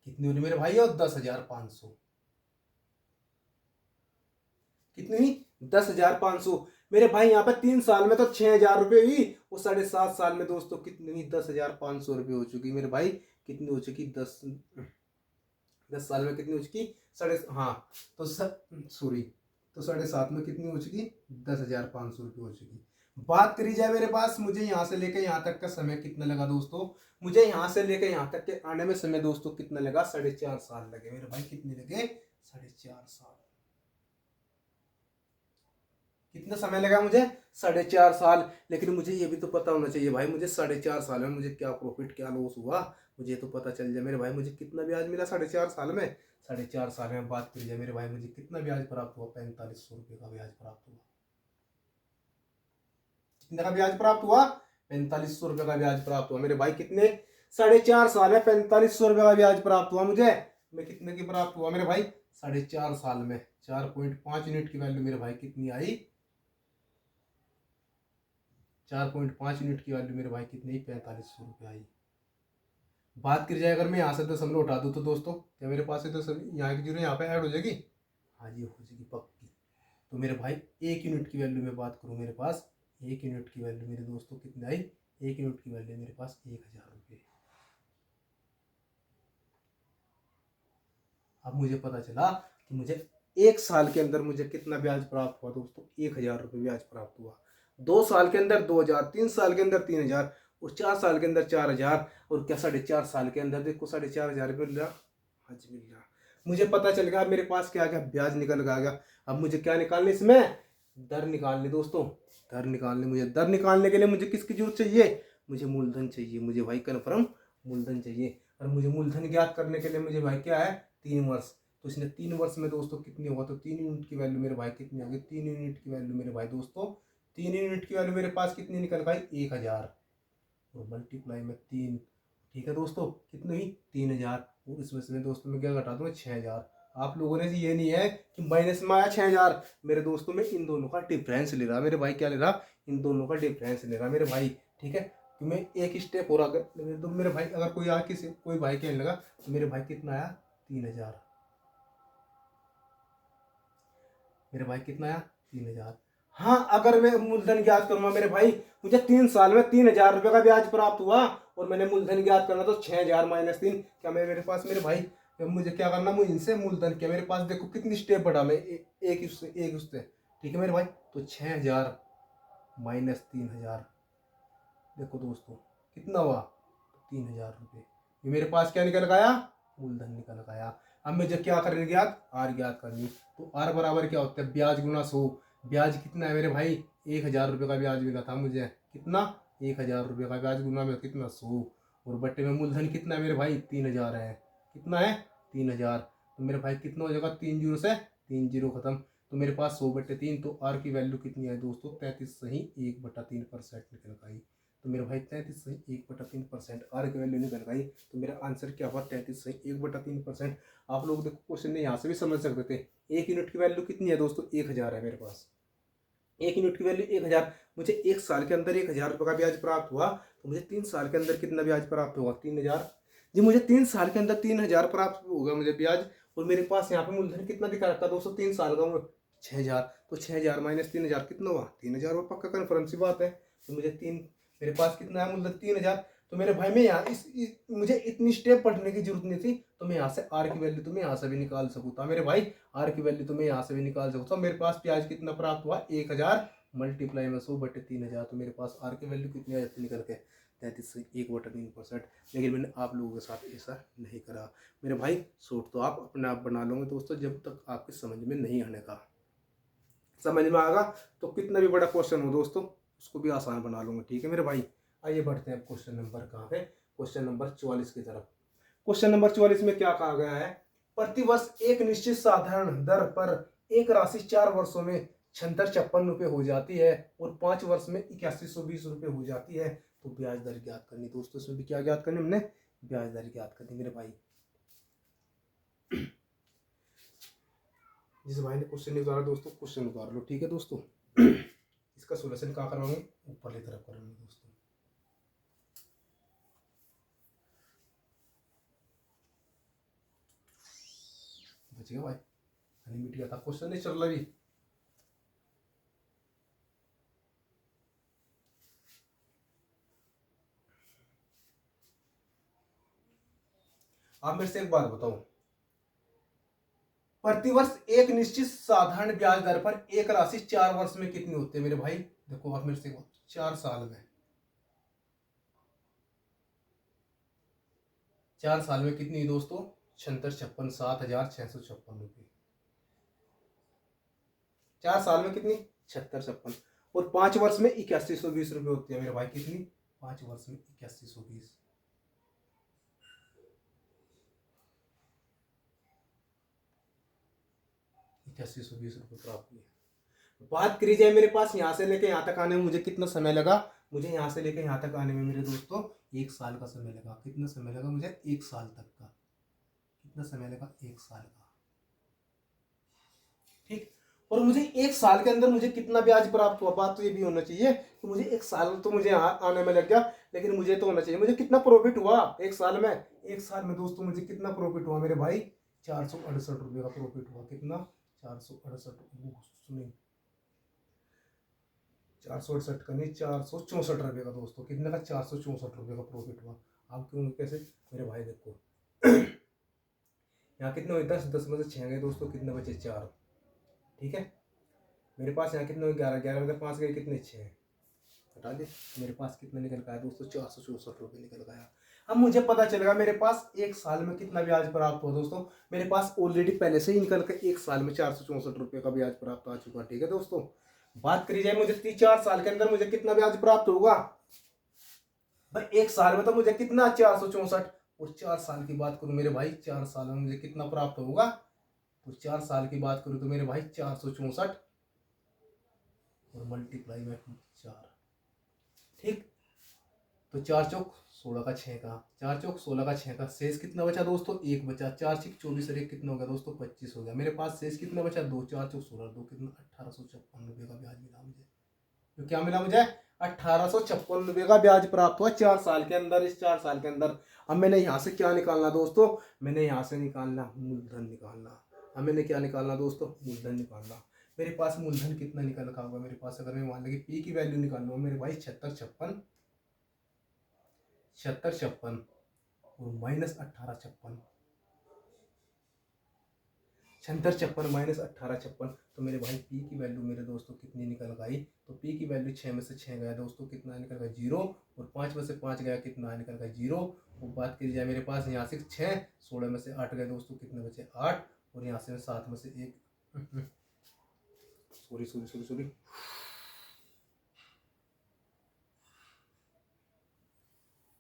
कितनी हो रही मेरे भाई, और 10,500, कितनी हुई 10,500 मेरे भाई। यहाँ पे 3 साल में तो 6000 रुपये हुई, और 7.5 साल में दोस्तों कितनी हुई, 10,500 रुपये हो चुकी मेरे भाई। कितनी हो चुकी, 10 साल में कितनी हो चुकी, हाँ, तो सॉरी, तो 7.5 में कितनी हो चुकी, 10,500 रुपये हो चुकी। बात करी जाए मेरे पास, मुझे यहाँ से लेकर यहाँ तक का समय कितना लगा दोस्तों, मुझे यहाँ से लेकर यहाँ तक के आने में समय दोस्तों कितना लगा, 4.5 साल लगे मेरे भाई। कितने लगे, 4.5 साल। कितना समय लगा मुझे, 4.5 साल। लेकिन मुझे ये भी तो पता होना चाहिए भाई, मुझे 4.5 साल में मुझे क्या प्रॉफिट क्या लॉस हुआ, मुझे तो पता चल जाए मेरे भाई। मुझे कितना ब्याज मिला 4.5 साल में, 4.5 साल में बात करी जाए मेरे भाई, मुझे कितना ब्याज प्राप्त हुआ, 4500 रुपये का ब्याज प्राप्त हुआ। कितने का ब्याज प्राप्त हुआ, 4500 रुपये का ब्याज प्राप्त हुआ मेरे भाई। कितने, 4.5 साल में 4500 रुपये का ब्याज प्राप्त हुआ मुझे। मैं कितने की प्राप्त हुआ मेरे भाई, 4.5 साल में 4.5 यूनिट की वैल्यू मेरे भाई कितनी आई, 4.5 यूनिट की वैल्यू मेरे भाई कितनी, 4500 रुपये आई। बात करी जाए अगर मैं यहाँ से दशमलव उठा दूँ तो दोस्तों, क्या मेरे पास से दशमलव यहाँ की जीरो यहाँ पे ऐड हो जाएगी, हाँ जी हो जाएगी पक्की। तो मेरे भाई 1 यूनिट की वैल्यू में बात करूँ, मेरे पास 1 यूनिट की वैल्यू मेरे दोस्तों कितनी आई, 1 यूनिट की वैल्यू मेरे पास 1000 रुपये। अब मुझे पता चला कि मुझे 1 साल के अंदर मुझे कितना ब्याज प्राप्त हुआ दोस्तों, 1,000 रुपये ब्याज प्राप्त हुआ। 2 साल के अंदर 2,000, 3 साल के अंदर 3,000 और 4 साल के अंदर 4,000 और क्या 4.5 साल के अंदर देखो 4,500 मिल रहा। हाँ जी मिल रहा। मुझे पता चल गया मेरे पास क्या क्या ब्याज निकल गया। अब मुझे क्या निकालने, इसमें दर निकालने दोस्तों, दर निकालने। मुझे दर निकालने के लिए मुझे किसकी जरूरत चाहिए, मुझे मूलधन चाहिए। मुझे भाई कन्फर्म मूलधन चाहिए। और मुझे मूलधन ज्ञात करने के लिए मुझे भाई क्या है, 3 वर्ष। तो इसने 3 वर्ष में दोस्तों कितनी होगा, तो 3 यूनिट की वैल्यू मेरे भाई कितनी होगी, 3 यूनिट की वैल्यू मेरे भाई दोस्तों, 3 यूनिट की वैल्यू मेरे पास कितनी निकल गई, 1,000 और मल्टीप्लाई में 3। ठीक है दोस्तों, कितनी हुई, 3,000। और इसमें से मैं दोस्तों में क्या घटा दूंगा, 6,000। आप लोगों ने ये नहीं है कि माइनस में आया 6,000, मेरे दोस्तों में इन दोनों का डिफरेंस ले रहा मेरे भाई, क्या ले रहा, इन दोनों का डिफरेंस ले रहा मेरे भाई। ठीक है, तो मैं एक स्टेप और आगे तो मेरे भाई, अगर कोई आ किसी कोई भाई कहने लगा तो मेरे भाई कितना आया, 3,000। मेरे भाई कितना आया, 3,000। हाँ, अगर मैं मूलधन ज्ञात करूंगा मेरे भाई, मुझे 3 साल में 3,000 रुपये का ब्याज प्राप्त हुआ और मैंने मूलधन ज्ञात करना तो 6,000 माइनस 3, क्या मेरे पास मेरे भाई, मुझे क्या करना, मुझे इनसे मूलधन क्या, मेरे पास देखो कितनी स्टेप बढ़ा मैं, एक उससे। ठीक है मेरे भाई, तो 6,000 माइनस 3,000, देखो दोस्तों कितना हुआ, 3,000 रुपये। ये मेरे पास क्या निकल गया, मूलधन निकल गया। अब मुझे क्या करनी, ज्ञात आर ज्ञात करनी। तो आर बराबर क्या होता है, ब्याज गुना 100। ब्याज कितना है मेरे भाई, 1,000 रुपये का ब्याज मिला था मुझे, कितना, 1,000 रुपये का ब्याज गुना में कितना, 100 और बट्टे में मूलधन कितना है मेरे भाई, 3,000 है। कितना है, 3,000। तो मेरे भाई कितना हो जाएगा, 3 जीरो से 3 जीरो खत्म। तो मेरे पास 100/3, तो आर की वैल्यू कितनी है दोस्तों, 33 सही 1/3% निकल गई। तो मेरा भाई 33 सही 1/3% आर की वैल्यू निकल गई। तो मेरा आंसर क्या हुआ, 33 सही 1/3%। आप लोग देखो क्वेश्चन ने यहाँ से भी समझ सकते थे। 1 यूनिट की वैल्यू कितनी है दोस्तों, 1,000 है मेरे पास। 1 यूनिट की वैल्यू 1,000। मुझे 1 साल के अंदर 1,000 रुपये का ब्याज प्राप्त हुआ, तो मुझे 3 साल के अंदर कितना ब्याज प्राप्त होगा, 3,000 जी। मुझे 3 साल के अंदर 3,000 प्राप्त होगा मुझे ब्याज, और मेरे पास यहाँ पे मूलधन कितना दिखा रखा दोस्तों, 3 साल का 6,000। तो 6,000 माइनस 3,000 कितना हुआ, 3,000। और पक्का कन्फर्म सी बात है। तो मुझे मेरे पास कितना है मूलधन, 3,000। तो मेरे भाई में यहाँ मुझे इतनी स्टेप पढ़ने की जरूरत नहीं थी, तो मैं यहाँ से आर की वैल्यू तो मैं यहाँ से भी निकाल सकूँ था मेरे भाई, आर की वैल्यू तो मैं यहाँ से भी निकाल सकता हूँ। मेरे पास ब्याज कितना प्राप्त हुआ, 1,000 मल्टीप्लाई में 100/3,000। तो मेरे पास आर की वैल्यू कितनी आ जाती निकल के, 33 से 1/3%। लेकिन मैंने आप लोगों के साथ ऐसा नहीं करा मेरे भाई। शॉर्ट तो आप अपने आप बना लोगे दोस्तों, जब तक आपके समझ में नहीं आने का। समझ में आएगा तो कितना भी बड़ा क्वेश्चन हो दोस्तों, उसको भी आसान बना लूंगा। ठीक है मेरे भाई, आइए बढ़ते हैं क्वेश्चन नंबर कहाँ पे, क्वेश्चन नंबर 44 की तरफ। क्वेश्चन नंबर 44 में क्या कहा गया है, प्रतिवर्ष एक निश्चित साधारण दर पर एक राशि 4 वर्षों में 5656 हो जाती है और 5 वर्ष में 8120 हो जाती है, तो ब्याज दर ज्ञात करनी। दोस्तों इसमें भी क्या ज्ञात करनी, हमने ब्याज दर ज्ञात करनी मेरे भाई। जिस भाई ने क्वेश्चन नहीं उतारा दोस्तों, क्वेश्चन उतार लो। ठीक है दोस्तों, इसका सोल्यूशन कहाँ करवाऊंगे, ऊपर की तरफ करूंगे दोस्तों। बच गया भाई, हनी मिट गया था, क्वेश्चन नहीं चल रहा भी। आप मेरे से एक बात बताओ, प्रतिवर्ष एक निश्चित साधारण ब्याज दर पर एक राशि 4 वर्ष में कितनी होती है मेरे भाई। देखो आप मेरे से 4 साल में, 4 साल में कितनी दोस्तों, 7656 7,656 रुपये। 4 साल में कितनी, 7656। और 5 वर्ष में 8120 होती है मेरे भाई, कितनी, 5 वर्ष में 8120। 8120 प्राप्त हुए। बात करी जाए मेरे पास यहाँ से लेके यहाँ तक आने में मुझे कितना समय लगा, मुझे यहाँ से लेके यहाँ तक आने में मेरे दोस्तों 1 साल का समय लगा। कितना समय लगा मुझे, 1 साल तक का। कितना समय लगा, 1 साल का। ठीक, और मुझे 1 साल के अंदर मुझे कितना ब्याज प्राप्त हुआ, बात तो ये भी होना चाहिए कि मुझे 1 साल तो मुझे आने में लग गया, लेकिन मुझे तो होना चाहिए मुझे कितना प्रॉफिट हुआ 1 साल में। 1 साल में दोस्तों मुझे कितना प्रॉफिट हुआ मेरे भाई, 468 का प्रॉफिट हुआ। कितना, 468, सुनिए 468 का नहीं, 464 का दोस्तों। कितने का, 464 का प्रॉफिट हुआ। आप क्यों कैसे मेरे भाई, देखो यहाँ कितने हुए 10, 10 में से 6 गए दोस्तों, कितने बचे 4। ठीक है, मेरे पास यहाँ कितने हुए 11, 11 में से 5 गए, कितने 6, हटा दे। मेरे पास कितना निकल गया दोस्तों, 464 रुपये निकल गया। अब मुझे पता चलेगा मेरे पास एक साल में कितना ब्याज प्राप्त हो दोस्तों। मेरे पास ऑलरेडी पहले से ही निकल कर एक साल में 464 रुपये का ब्याज प्राप्त आ चुका। ठीक है दोस्तों, बात करी जाए मुझे 4 साल के अंदर मुझे कितना ब्याज प्राप्त होगा भाई। एक साल में तो मुझे कितना 464, और 4 साल की बात करूं मेरे भाई, 4 साल में मुझे कितना प्राप्त होगा, तो 4 साल की बात करूं तो मेरे भाई 464 और मल्टीप्लाई में 4। ठीक, तो 4 चौक 16 का 6 का, 4 चौक 16 का 6 का, शेष कितना बचा दोस्तों, 1 बचा। 4 6 24 और 1 कितना हो गया दोस्तों, 25 हो गया। मेरे पास शेष कितना बचा, 2, 4 चौक 16, 2 कितना 1856 रुपये का ब्याज मिला मुझे। तो क्या मिला मुझे, 1856 रुपये का ब्याज प्राप्त हुआ 4 साल के अंदर। इस 4 साल के अंदर अब मैंने यहाँ से क्या निकालना दोस्तों, मैंने यहाँ से निकालना मूलधन निकालना। अब मैंने क्या निकालना दोस्तों, मूलधन निकालना। मेरे पास मूलधन कितना निकल रखा होगा मेरे पास, अगर मैं मान लें पी की वैल्यू निकालूंगा मेरे भाई 76 56 और माइनस 1856, 56 माइनस 1856, तो मेरे भाई पी की वैल्यू मेरे दोस्तों कितनी निकल गई, तो पी की वैल्यू 6 में से 6 गया दोस्तों, कितना निकल गया 0, और 5 में से 5 गया, कितना निकल गया 0। वो बात करी जाए मेरे पास यहाँ से 6, 16 में से 8 गए दोस्तों, कितने बचे 8, और यहाँ से 7 में से 1 सॉरी सॉरी सॉरी सॉरी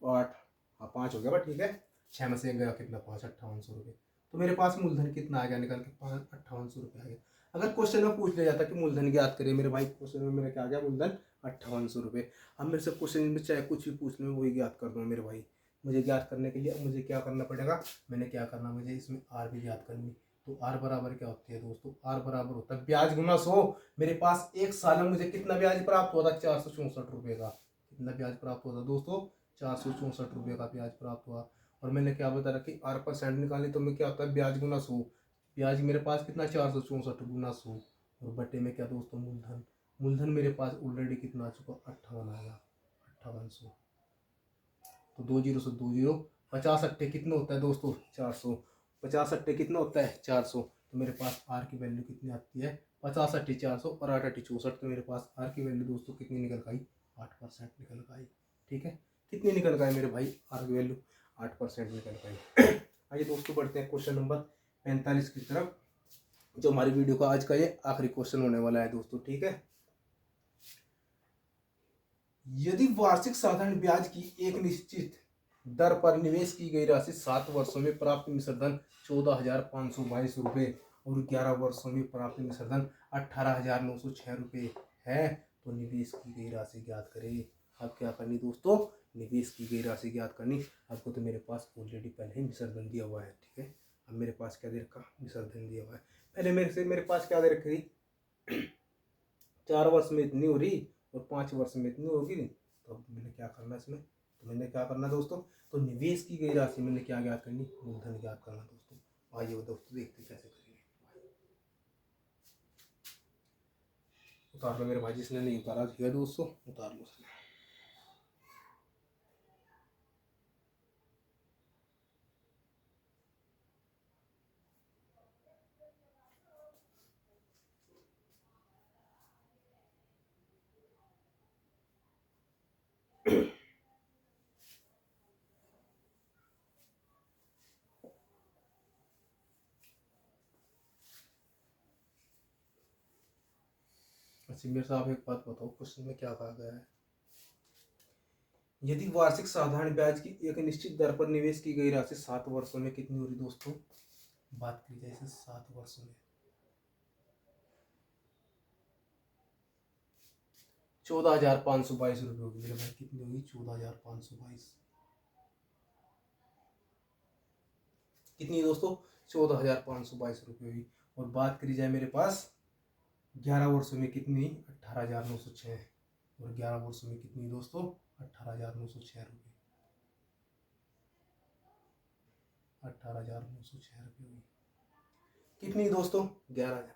8, हाँ 5 हो गया बट ठीक है। 6 में से 1 गया, कितना 5, 5800 रुपये। तो मेरे पास मूलधन कितना आ गया निकल के, 5 5800 रुपये आ गया। अगर क्वेश्चन में पूछ लिया जाता कि मूलधन ज्ञात करिए, मेरे भाई क्वेश्चन में मेरा क्या आ गया, मूलधन 5800 रुपये। अब मेरे से क्वेश्चन में चाहे कुछ भी पूछ लो, वही ज्ञात कर दूँ मेरे भाई। मुझे ज्ञात करने के लिए मुझे क्या करना पड़ेगा, मैंने क्या करना, मुझे इसमें आर भी ज्ञात करनी। तो आर बराबर क्या होती है दोस्तों, आर बराबर होता है ब्याज गुना 100। मेरे पास एक साल में मुझे कितना ब्याज प्राप्त होता है, 464 रुपये का। कितना ब्याज प्राप्त होता दोस्तों, 464 रुपये का ब्याज प्राप्त हुआ। और मैंने क्या बता रखी, आर परसेंट निकालनी, तो मैं क्या होता है ब्याज गुना 100। ब्याज मेरे पास कितना 464 गुना 100, और बटे में क्या दोस्तों मूलधन। मूलधन मेरे पास ऑलरेडी कितना आ चुका, 58 आया, 5800। तो 2 जीरो से 2 जीरो, 50 अट्ठे कितना होता है दोस्तों 400, 50 अट्ठे कितना होता है 400। तो मेरे पास आर की वैल्यू कितनी आती है, 50 अट्ठे 400 और 8 अट्ठे 64। तो मेरे पास आर की वैल्यू दोस्तों कितनी निकल गई, 8% निकल गई। ठीक है, कितनी निकल गई मेरे भाई, आर की वैल्यू 8% निकल गई। आइए दोस्तों बढ़ते हैं क्वेश्चन नंबर 45 की तरफ, जो हमारी वीडियो का आज का ये आखिरी क्वेश्चन होने वाला है दोस्तों। ठीक है, यदि वार्षिक साधारण ब्याज की एक निश्चित दर पर निवेश की गई राशि 7 वर्षों में प्राप्त मिश्र धन 14,522 रुपये और 11 वर्षों में प्राप्त मिश्र धन 18,906 रुपये है, तो निवेश की गई राशि ज्ञात करें। अब क्या करनी दोस्तों, निवेश की गई राशि ज्ञात करनी। आपको तो मेरे पास ऑलरेडी पहले ही मिश्र धन दिया हुआ है। ठीक है, अब मेरे पास क्या दे रखा, मिश्र धन दिया हुआ है। पहले मेरे पास क्या दे रखी थी, 4 वर्ष में इतनी हो रही और 5 वर्ष में इतनी होगी। तो अब मैंने क्या करना इसमें, तो मैंने क्या करना दोस्तों, तो निवेश की गई राशि मैंने क्या ज्ञात करनी, मूलधन ज्ञात करना दोस्तों। आइए दोस्तों देखते कैसे करेंगे। उतार लो मेरे भाई, जिसने नहीं उतारा ठीक है दोस्तों, उतार लो। अच्छा मेरे साहब एक बात बताओ, क्वेश्चन में क्या कहा गया है, यदि वार्षिक साधारण ब्याज की एक निश्चित दर पर निवेश की गई राशि 7 वर्षों में कितनी हो रही दोस्तों। बात की जाए 7 वर्षों में 14,522 रुपये होगी मेरे भाई। कितनी होगी, 14,522। कितनी दोस्तों, 14,522 रुपये हुई। और बात करी जाए मेरे पास 11 वर्षों में कितनी, 18,906, और 11 वर्षों में कितनी दोस्तों, 18,906 रुपये, 18,906 रुपये हुई। कितनी दोस्तों,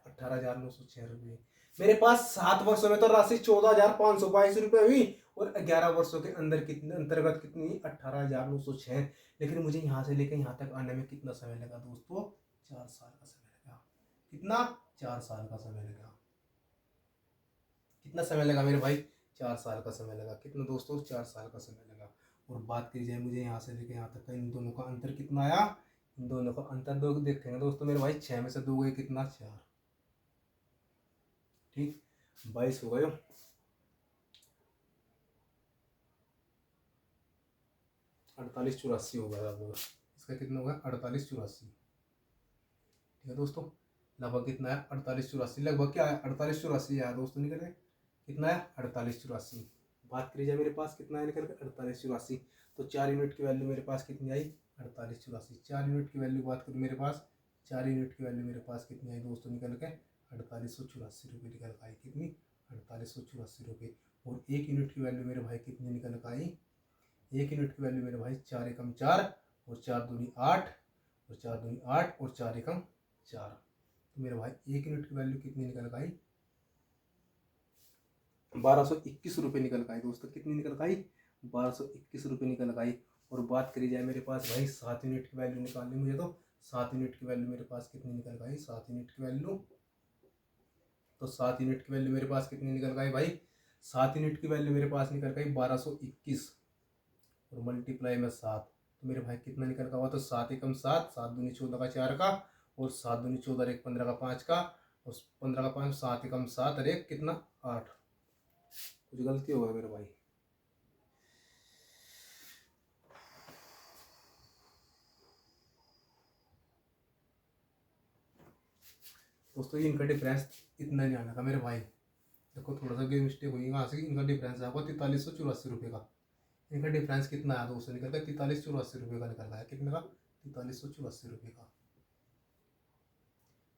18,906 रुपये। मेरे पास 7 वर्षों में तो राशि 14,522 रुपये हुई, और 11 वर्षों के अंदर कितने अंतर्गत कितनी, 18,906। लेकिन मुझे यहाँ से लेकर यहाँ तक आने में कितना समय लगा दोस्तों, 4 साल का समय लगा। कितना? 4 साल का समय लगा। कितना समय लगा मेरे भाई? 4 साल का समय लगा। कितना दोस्तों? 4 साल का समय लगा। और बात की जाए मुझे यहाँ से लेकर यहाँ तक का, इन दोनों का अंतर कितना आया? इन दोनों का अंतर दो देखते हैं दोस्तों मेरे भाई। 6 में से 2 गए कितना? 4। ठीक, 22 हो गए। 48 84 हो गया लगभग। इसका कितना होगा? 48 84। ठीक है दोस्तों, लगभग कितना है? 48 84। लगभग क्या है? 48 84 आया दोस्तों निकल के। कितना है? 48 84। बात करी जाए मेरे पास कितना है निकल के? 48 84। तो 4 यूनिट की वैल्यू मेरे पास कितनी आई? 48 84। 4 यूनिट की वैल्यू बात करूँ मेरे पास, 4 यूनिट की वैल्यू मेरे पास कितनी आई दोस्तों निकल के? 48 84 रुपये निकल के आई। कितनी? 48 84 रुपये। और 1 यूनिट की वैल्यू मेरे भाई कितनी निकल के आई? 1 यूनिट की वैल्यू मेरे भाई 4 एकम 4 और 4 दूनी 8 और 4 दूनी 8 और 4 एकम 4। तो मेरे भाई 1 यूनिट की वैल्यू कितनी निकल के आई? 1221 रुपये निकल के आई दोस्तों। कितनी निकल के आई? 1221 रुपये निकल के आई। और बात करी जाए मेरे पास भाई 7 यूनिट की वैल्यू निकालनी मुझे, तो 7 यूनिट की वैल्यू मेरे पास कितनी निकल के आई? 7 यूनिट की वैल्यू, तो 7 यूनिट की वैल्यू मेरे पास कितनी निकल के आई भाई? 7 यूनिट की वैल्यू मेरे पास निकल गई 1221 और मल्टीप्लाई में 7। तो मेरे भाई कितना निकल का हुआ? तो 7 एकम 7, 7 दूनी 14 का 4 का, और 7 दूनी 14 एक 15 का 5 का, और 15 का 5, 7 एकम 7 और एक कितना? 8। कुछ गलती होगा मेरे भाई। दोस्तों ये इनका डिफरेंस इतना नहीं आना था मेरे भाई। देखो थोड़ा सा मिस्टेक हुई वहाँ से। इनका डिफरेंस है आपको 4384 रुपये का। इनका डिफरेंस कितना आया दोस्तों निकल गया? 4384 रुपये का निकल गया। कितने का? 4384 रुपये का।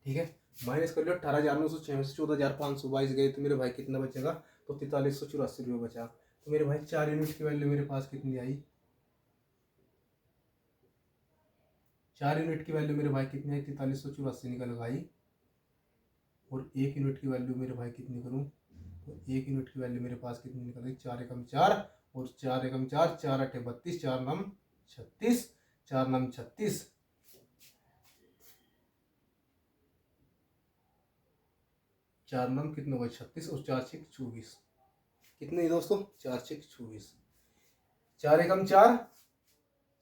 ठीक है, माइनस कर लो 18,906 में से 14,522 गए तो मेरे भाई कितना बचेगा? तो 4384 रुपये बचा। तो मेरे भाई 4 यूनिट की वैल्यू मेरे पास कितनी आई? 4 यूनिट की वैल्यू मेरे भाई कितनी आई? 4384 निकल आई। और 1 यूनिट की वैल्यू मेरे भाई कितनी करूँ? तो 1 यूनिट की वैल्यू मेरे पास कितनी निकल गई? 4 एकम 4 और 4 एकम 4, 4 अठे 32, 4 नम 36, 4 नम 36, 4 नम कितने हो गए? 36 और 4 6 24। कितने दोस्तों? 4 6 24। 4 एकम 4,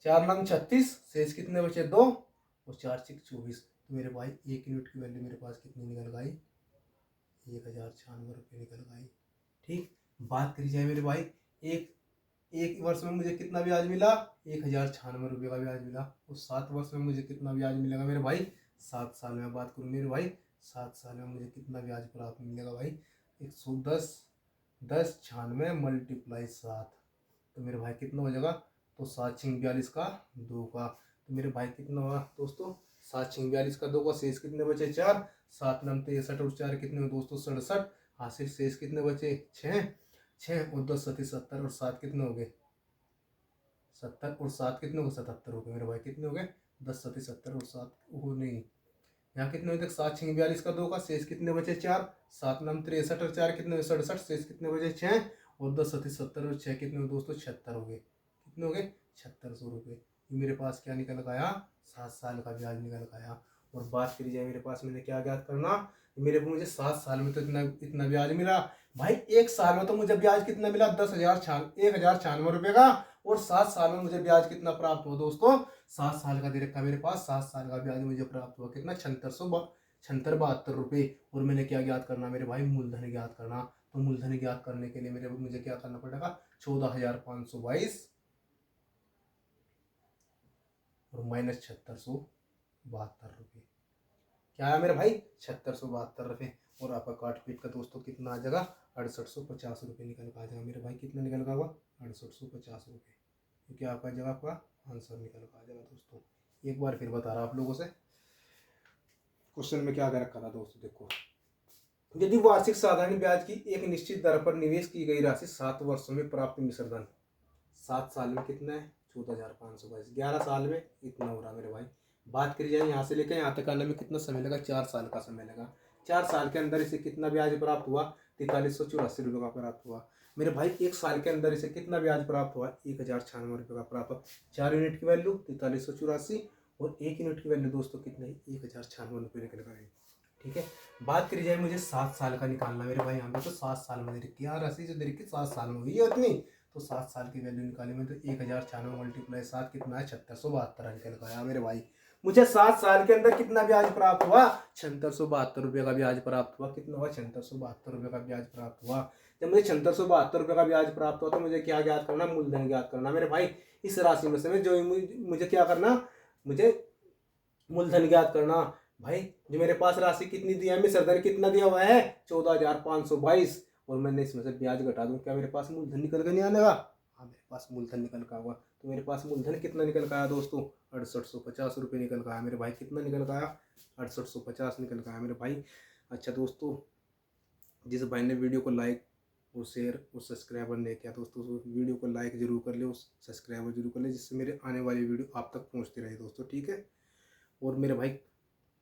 4 नम 36, शेष कितने बचे? 2 और 4 6 24। तो मेरे भाई 1 यूनिट की वैल्यू मेरे पास कितनी निकल गई? 1096 रुपये निकल गई। ठीक, बात करी जाए मेरे भाई एक वर्ष में मुझे कितना ब्याज मिला? 1096 रुपये का ब्याज मिला। और 7 वर्ष में मुझे कितना ब्याज मिलेगा मेरे भाई? 7 साल में बात करूँ मेरे भाई, 7 साल में मुझे कितना ब्याज प्राप्त मिलेगा भाई? 110 10 96 मल्टीप्लाई 7। तो मेरे भाई कितना हो जाएगा? तो 7 6 42 का 2 का। तो मेरे भाई कितना हुआ दोस्तों? 7 6 42 का 2 का, शेष कितने बचे? 4, 7 नम 63 और 4 कितने हुए दोस्तों? 67। हासिल शेष कितने बचे? 6, 6 और 10 37 70 और 7 कितने हो गए? 70 और 7 कितने हो गए? 77 हो गए मेरे भाई। कितने हो गए? 10 37 70 और 7 वो नहीं, यहाँ कितने हुए थे? 7 6 42 का 2 का, शेष कितने बचे? 4, 7 नम 63 और 4 कितने हुए? 67, शेष कितने बचे? 6 और 10 37 70 और 6 कितने हुए दोस्तों? 76 हो गए। कितने हो गए? 7600 रुपये। मेरे पास क्या निकल गया? 7 साल का ब्याज निकल गया। और बात करी जाए मेरे पास मैंने क्या ज्ञात करना? मेरे को मुझे 7 साल में तो इतना ब्याज मिला भाई। 1 साल में तो मुझे ब्याज कितना मिला? 10,96 रुपये का। और 7 साल में मुझे ब्याज कितना प्राप्त हुआ दोस्तों? 7 साल का दे रखा मेरे पास। 7 साल का ब्याज मुझे प्राप्त हुआ कितना? 7672 रुपये। और मैंने क्या ज्ञात करना मेरे भाई? मूलधन ज्ञात करना। तो मूलधन ज्ञात करने के लिए मुझे क्या करना पड़ेगा? 14,522 और माइनस 7672 रुपये। क्या है मेरे भाई? 7672 रुपये। और आपका काट पीट का दोस्तों कितना आ जाएगा? 6850 रुपये निकल कर आ जाएगा मेरे भाई। कितना निकल का हुआ? 6850 रुपये। क्योंकि आपका जगह आपका आंसर निकल कर आ जाएगा दोस्तों। एक बार फिर बता रहा आप लोगों से क्वेश्चन में क्या कर रखा था दोस्तों। देखो, यदि वार्षिक साधारण ब्याज की एक निश्चित दर पर निवेश की गई राशि 7 वर्षों में प्राप्त मिश्र धन 7 साल में कितना है? 14,522। 11 साल में इतना हो रहा मेरे भाई। बात करी जाए यहाँ से लेकर यहाँ तक आने में कितना समय लगा? 4 साल का समय लगा। 4 साल के अंदर इसे कितना ब्याज प्राप्त हुआ? 4384 रुपये का प्राप्त हुआ मेरे भाई। 1 साल के अंदर इसे कितना ब्याज प्राप्त हुआ? 1096 रुपये का प्राप्त। 4 यूनिट की वैल्यू 4384 और 1 यूनिट की वैल्यू दोस्तों कितना है, 1096 निकल कर आएगी। ठीक है, बात करी जाए मुझे 7 साल का निकालना मेरे भाई, यहाँ पे तो 7 साल में दे रखी है राशि, जो दे रखी 7 साल में हुई है उतनी, तो 7 साल की वैल्यू निकाली मैं, तो 1096 मल्टीप्लाई 7 कितना है, 7672 निकल का आया मेरे भाई। मुझे 7 साल के अंदर कितना ब्याज प्राप्त हुआ, 7672 का ब्याज प्राप्त हुआ। कितना हुआ, 7672 का ब्याज प्राप्त हुआ। जब मुझे 7672 का ब्याज प्राप्त हुआ तो मुझे क्या ज्ञात करना, मूलधन ज्ञात करना मेरे भाई। इस राशि में से जो मुझे क्या करना, मुझे मूलधन ज्ञात करना। भाई जो मेरे पास राशि कितनी दी है, मिश्र धन कितना दिया हुआ है, 14,522, और मैंने इसमें से ब्याज घटा दूं, क्या मेरे पास मूलधन निकल के नहीं आनेगा, हाँ मेरे पास मूलधन निकल का हुआ। तो मेरे पास मूलधन कितना निकल का आया दोस्तों, 6850 मेरे भाई। कितना निकल का आया, 6850 निकल का आया मेरे भाई। अच्छा दोस्तों, जिस भाई ने वीडियो को लाइक और शेयर और सब्सक्राइबर नहीं किया दोस्तों, वीडियो को लाइक जरूर कर ले और सब्सक्राइबर जरूर कर ले, जिससे मेरे आने वाली वीडियो आप तक पहुंचती रहे दोस्तों। ठीक है, और मेरे भाई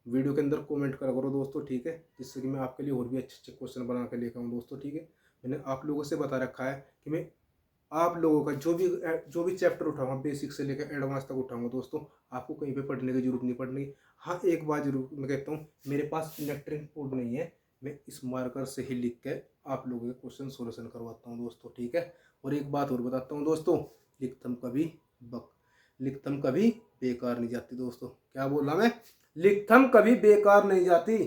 वीडियो के अंदर कमेंट करा करो दोस्तों। ठीक है, जिससे कि मैं आपके लिए और भी अच्छे अच्छे क्वेश्चन बना कर लेकर आऊँ दोस्तों। ठीक है, मैंने आप लोगों से बता रखा है कि मैं आप लोगों का जो भी चैप्टर उठाऊंगा, बेसिक से लेकर एडवांस तक उठाऊंगा दोस्तों, आपको कहीं पे पढ़ने की जरूरत नहीं पड़नी। हाँ एक बात जरूर मैं कहता हूँ, मेरे पास इलेक्ट्रिक बोर्ड नहीं है, मैं इस मार्कर से ही लिख के आप लोगों के क्वेश्चन सोल्यूशन करवाता हूँ दोस्तों। ठीक है, और एक बात और बताता हूँ दोस्तों, लिखतम कभी बेकार नहीं जाती दोस्तों। क्या बोला मैं, लिखतम कभी बेकार नहीं जाती,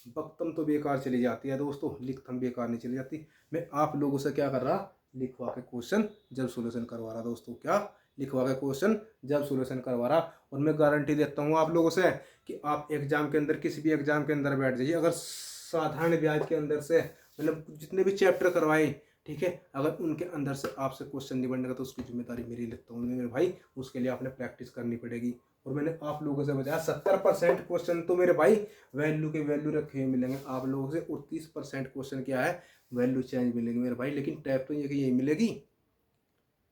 बकतम तो बेकार चली जाती है दोस्तों, लिखतम बेकार नहीं चली जाती। मैं आप लोगों से क्या कर रहा, लिखवा के क्वेश्चन जब सोल्यूशन करवा रहा दोस्तों, क्या लिखवा के क्वेश्चन जब सोल्यूशन करवा रहा। और मैं गारंटी देता हूँ आप लोगों से कि आप एग्जाम के अंदर, किसी भी एग्जाम के अंदर बैठ जाइए, अगर साधारण ब्याज के अंदर से मतलब जितने भी चैप्टर करवाए, ठीक है, अगर उनके अंदर से आपसे क्वेश्चन नहीं बनेगा तो उसकी जिम्मेदारी मेरी लेता हूँ मेरे भाई। उसके लिए आपने प्रैक्टिस करनी पड़ेगी। और मैंने आप लोगों से बताया 70% क्वेश्चन तो मेरे भाई वैल्यू के वैल्यू रखे हुए मिलेंगे आप लोगों से, और 30% क्वेश्चन क्या है, वैल्यू चेंज मिलेगी मेरे भाई। लेकिन टैप तो ये कि यही मिलेगी,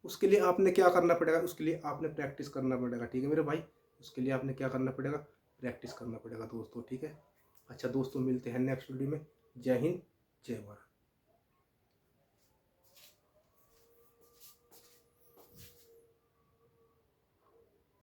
उसके लिए आपने क्या करना पड़ेगा, उसके लिए आपने प्रैक्टिस करना पड़ेगा। ठीक है मेरे भाई, उसके लिए आपने क्या करना पड़ेगा, प्रैक्टिस करना पड़ेगा दोस्तों। ठीक है, अच्छा दोस्तों, मिलते हैं नेक्स्ट वीडियो में। जय हिंद, जय भारत।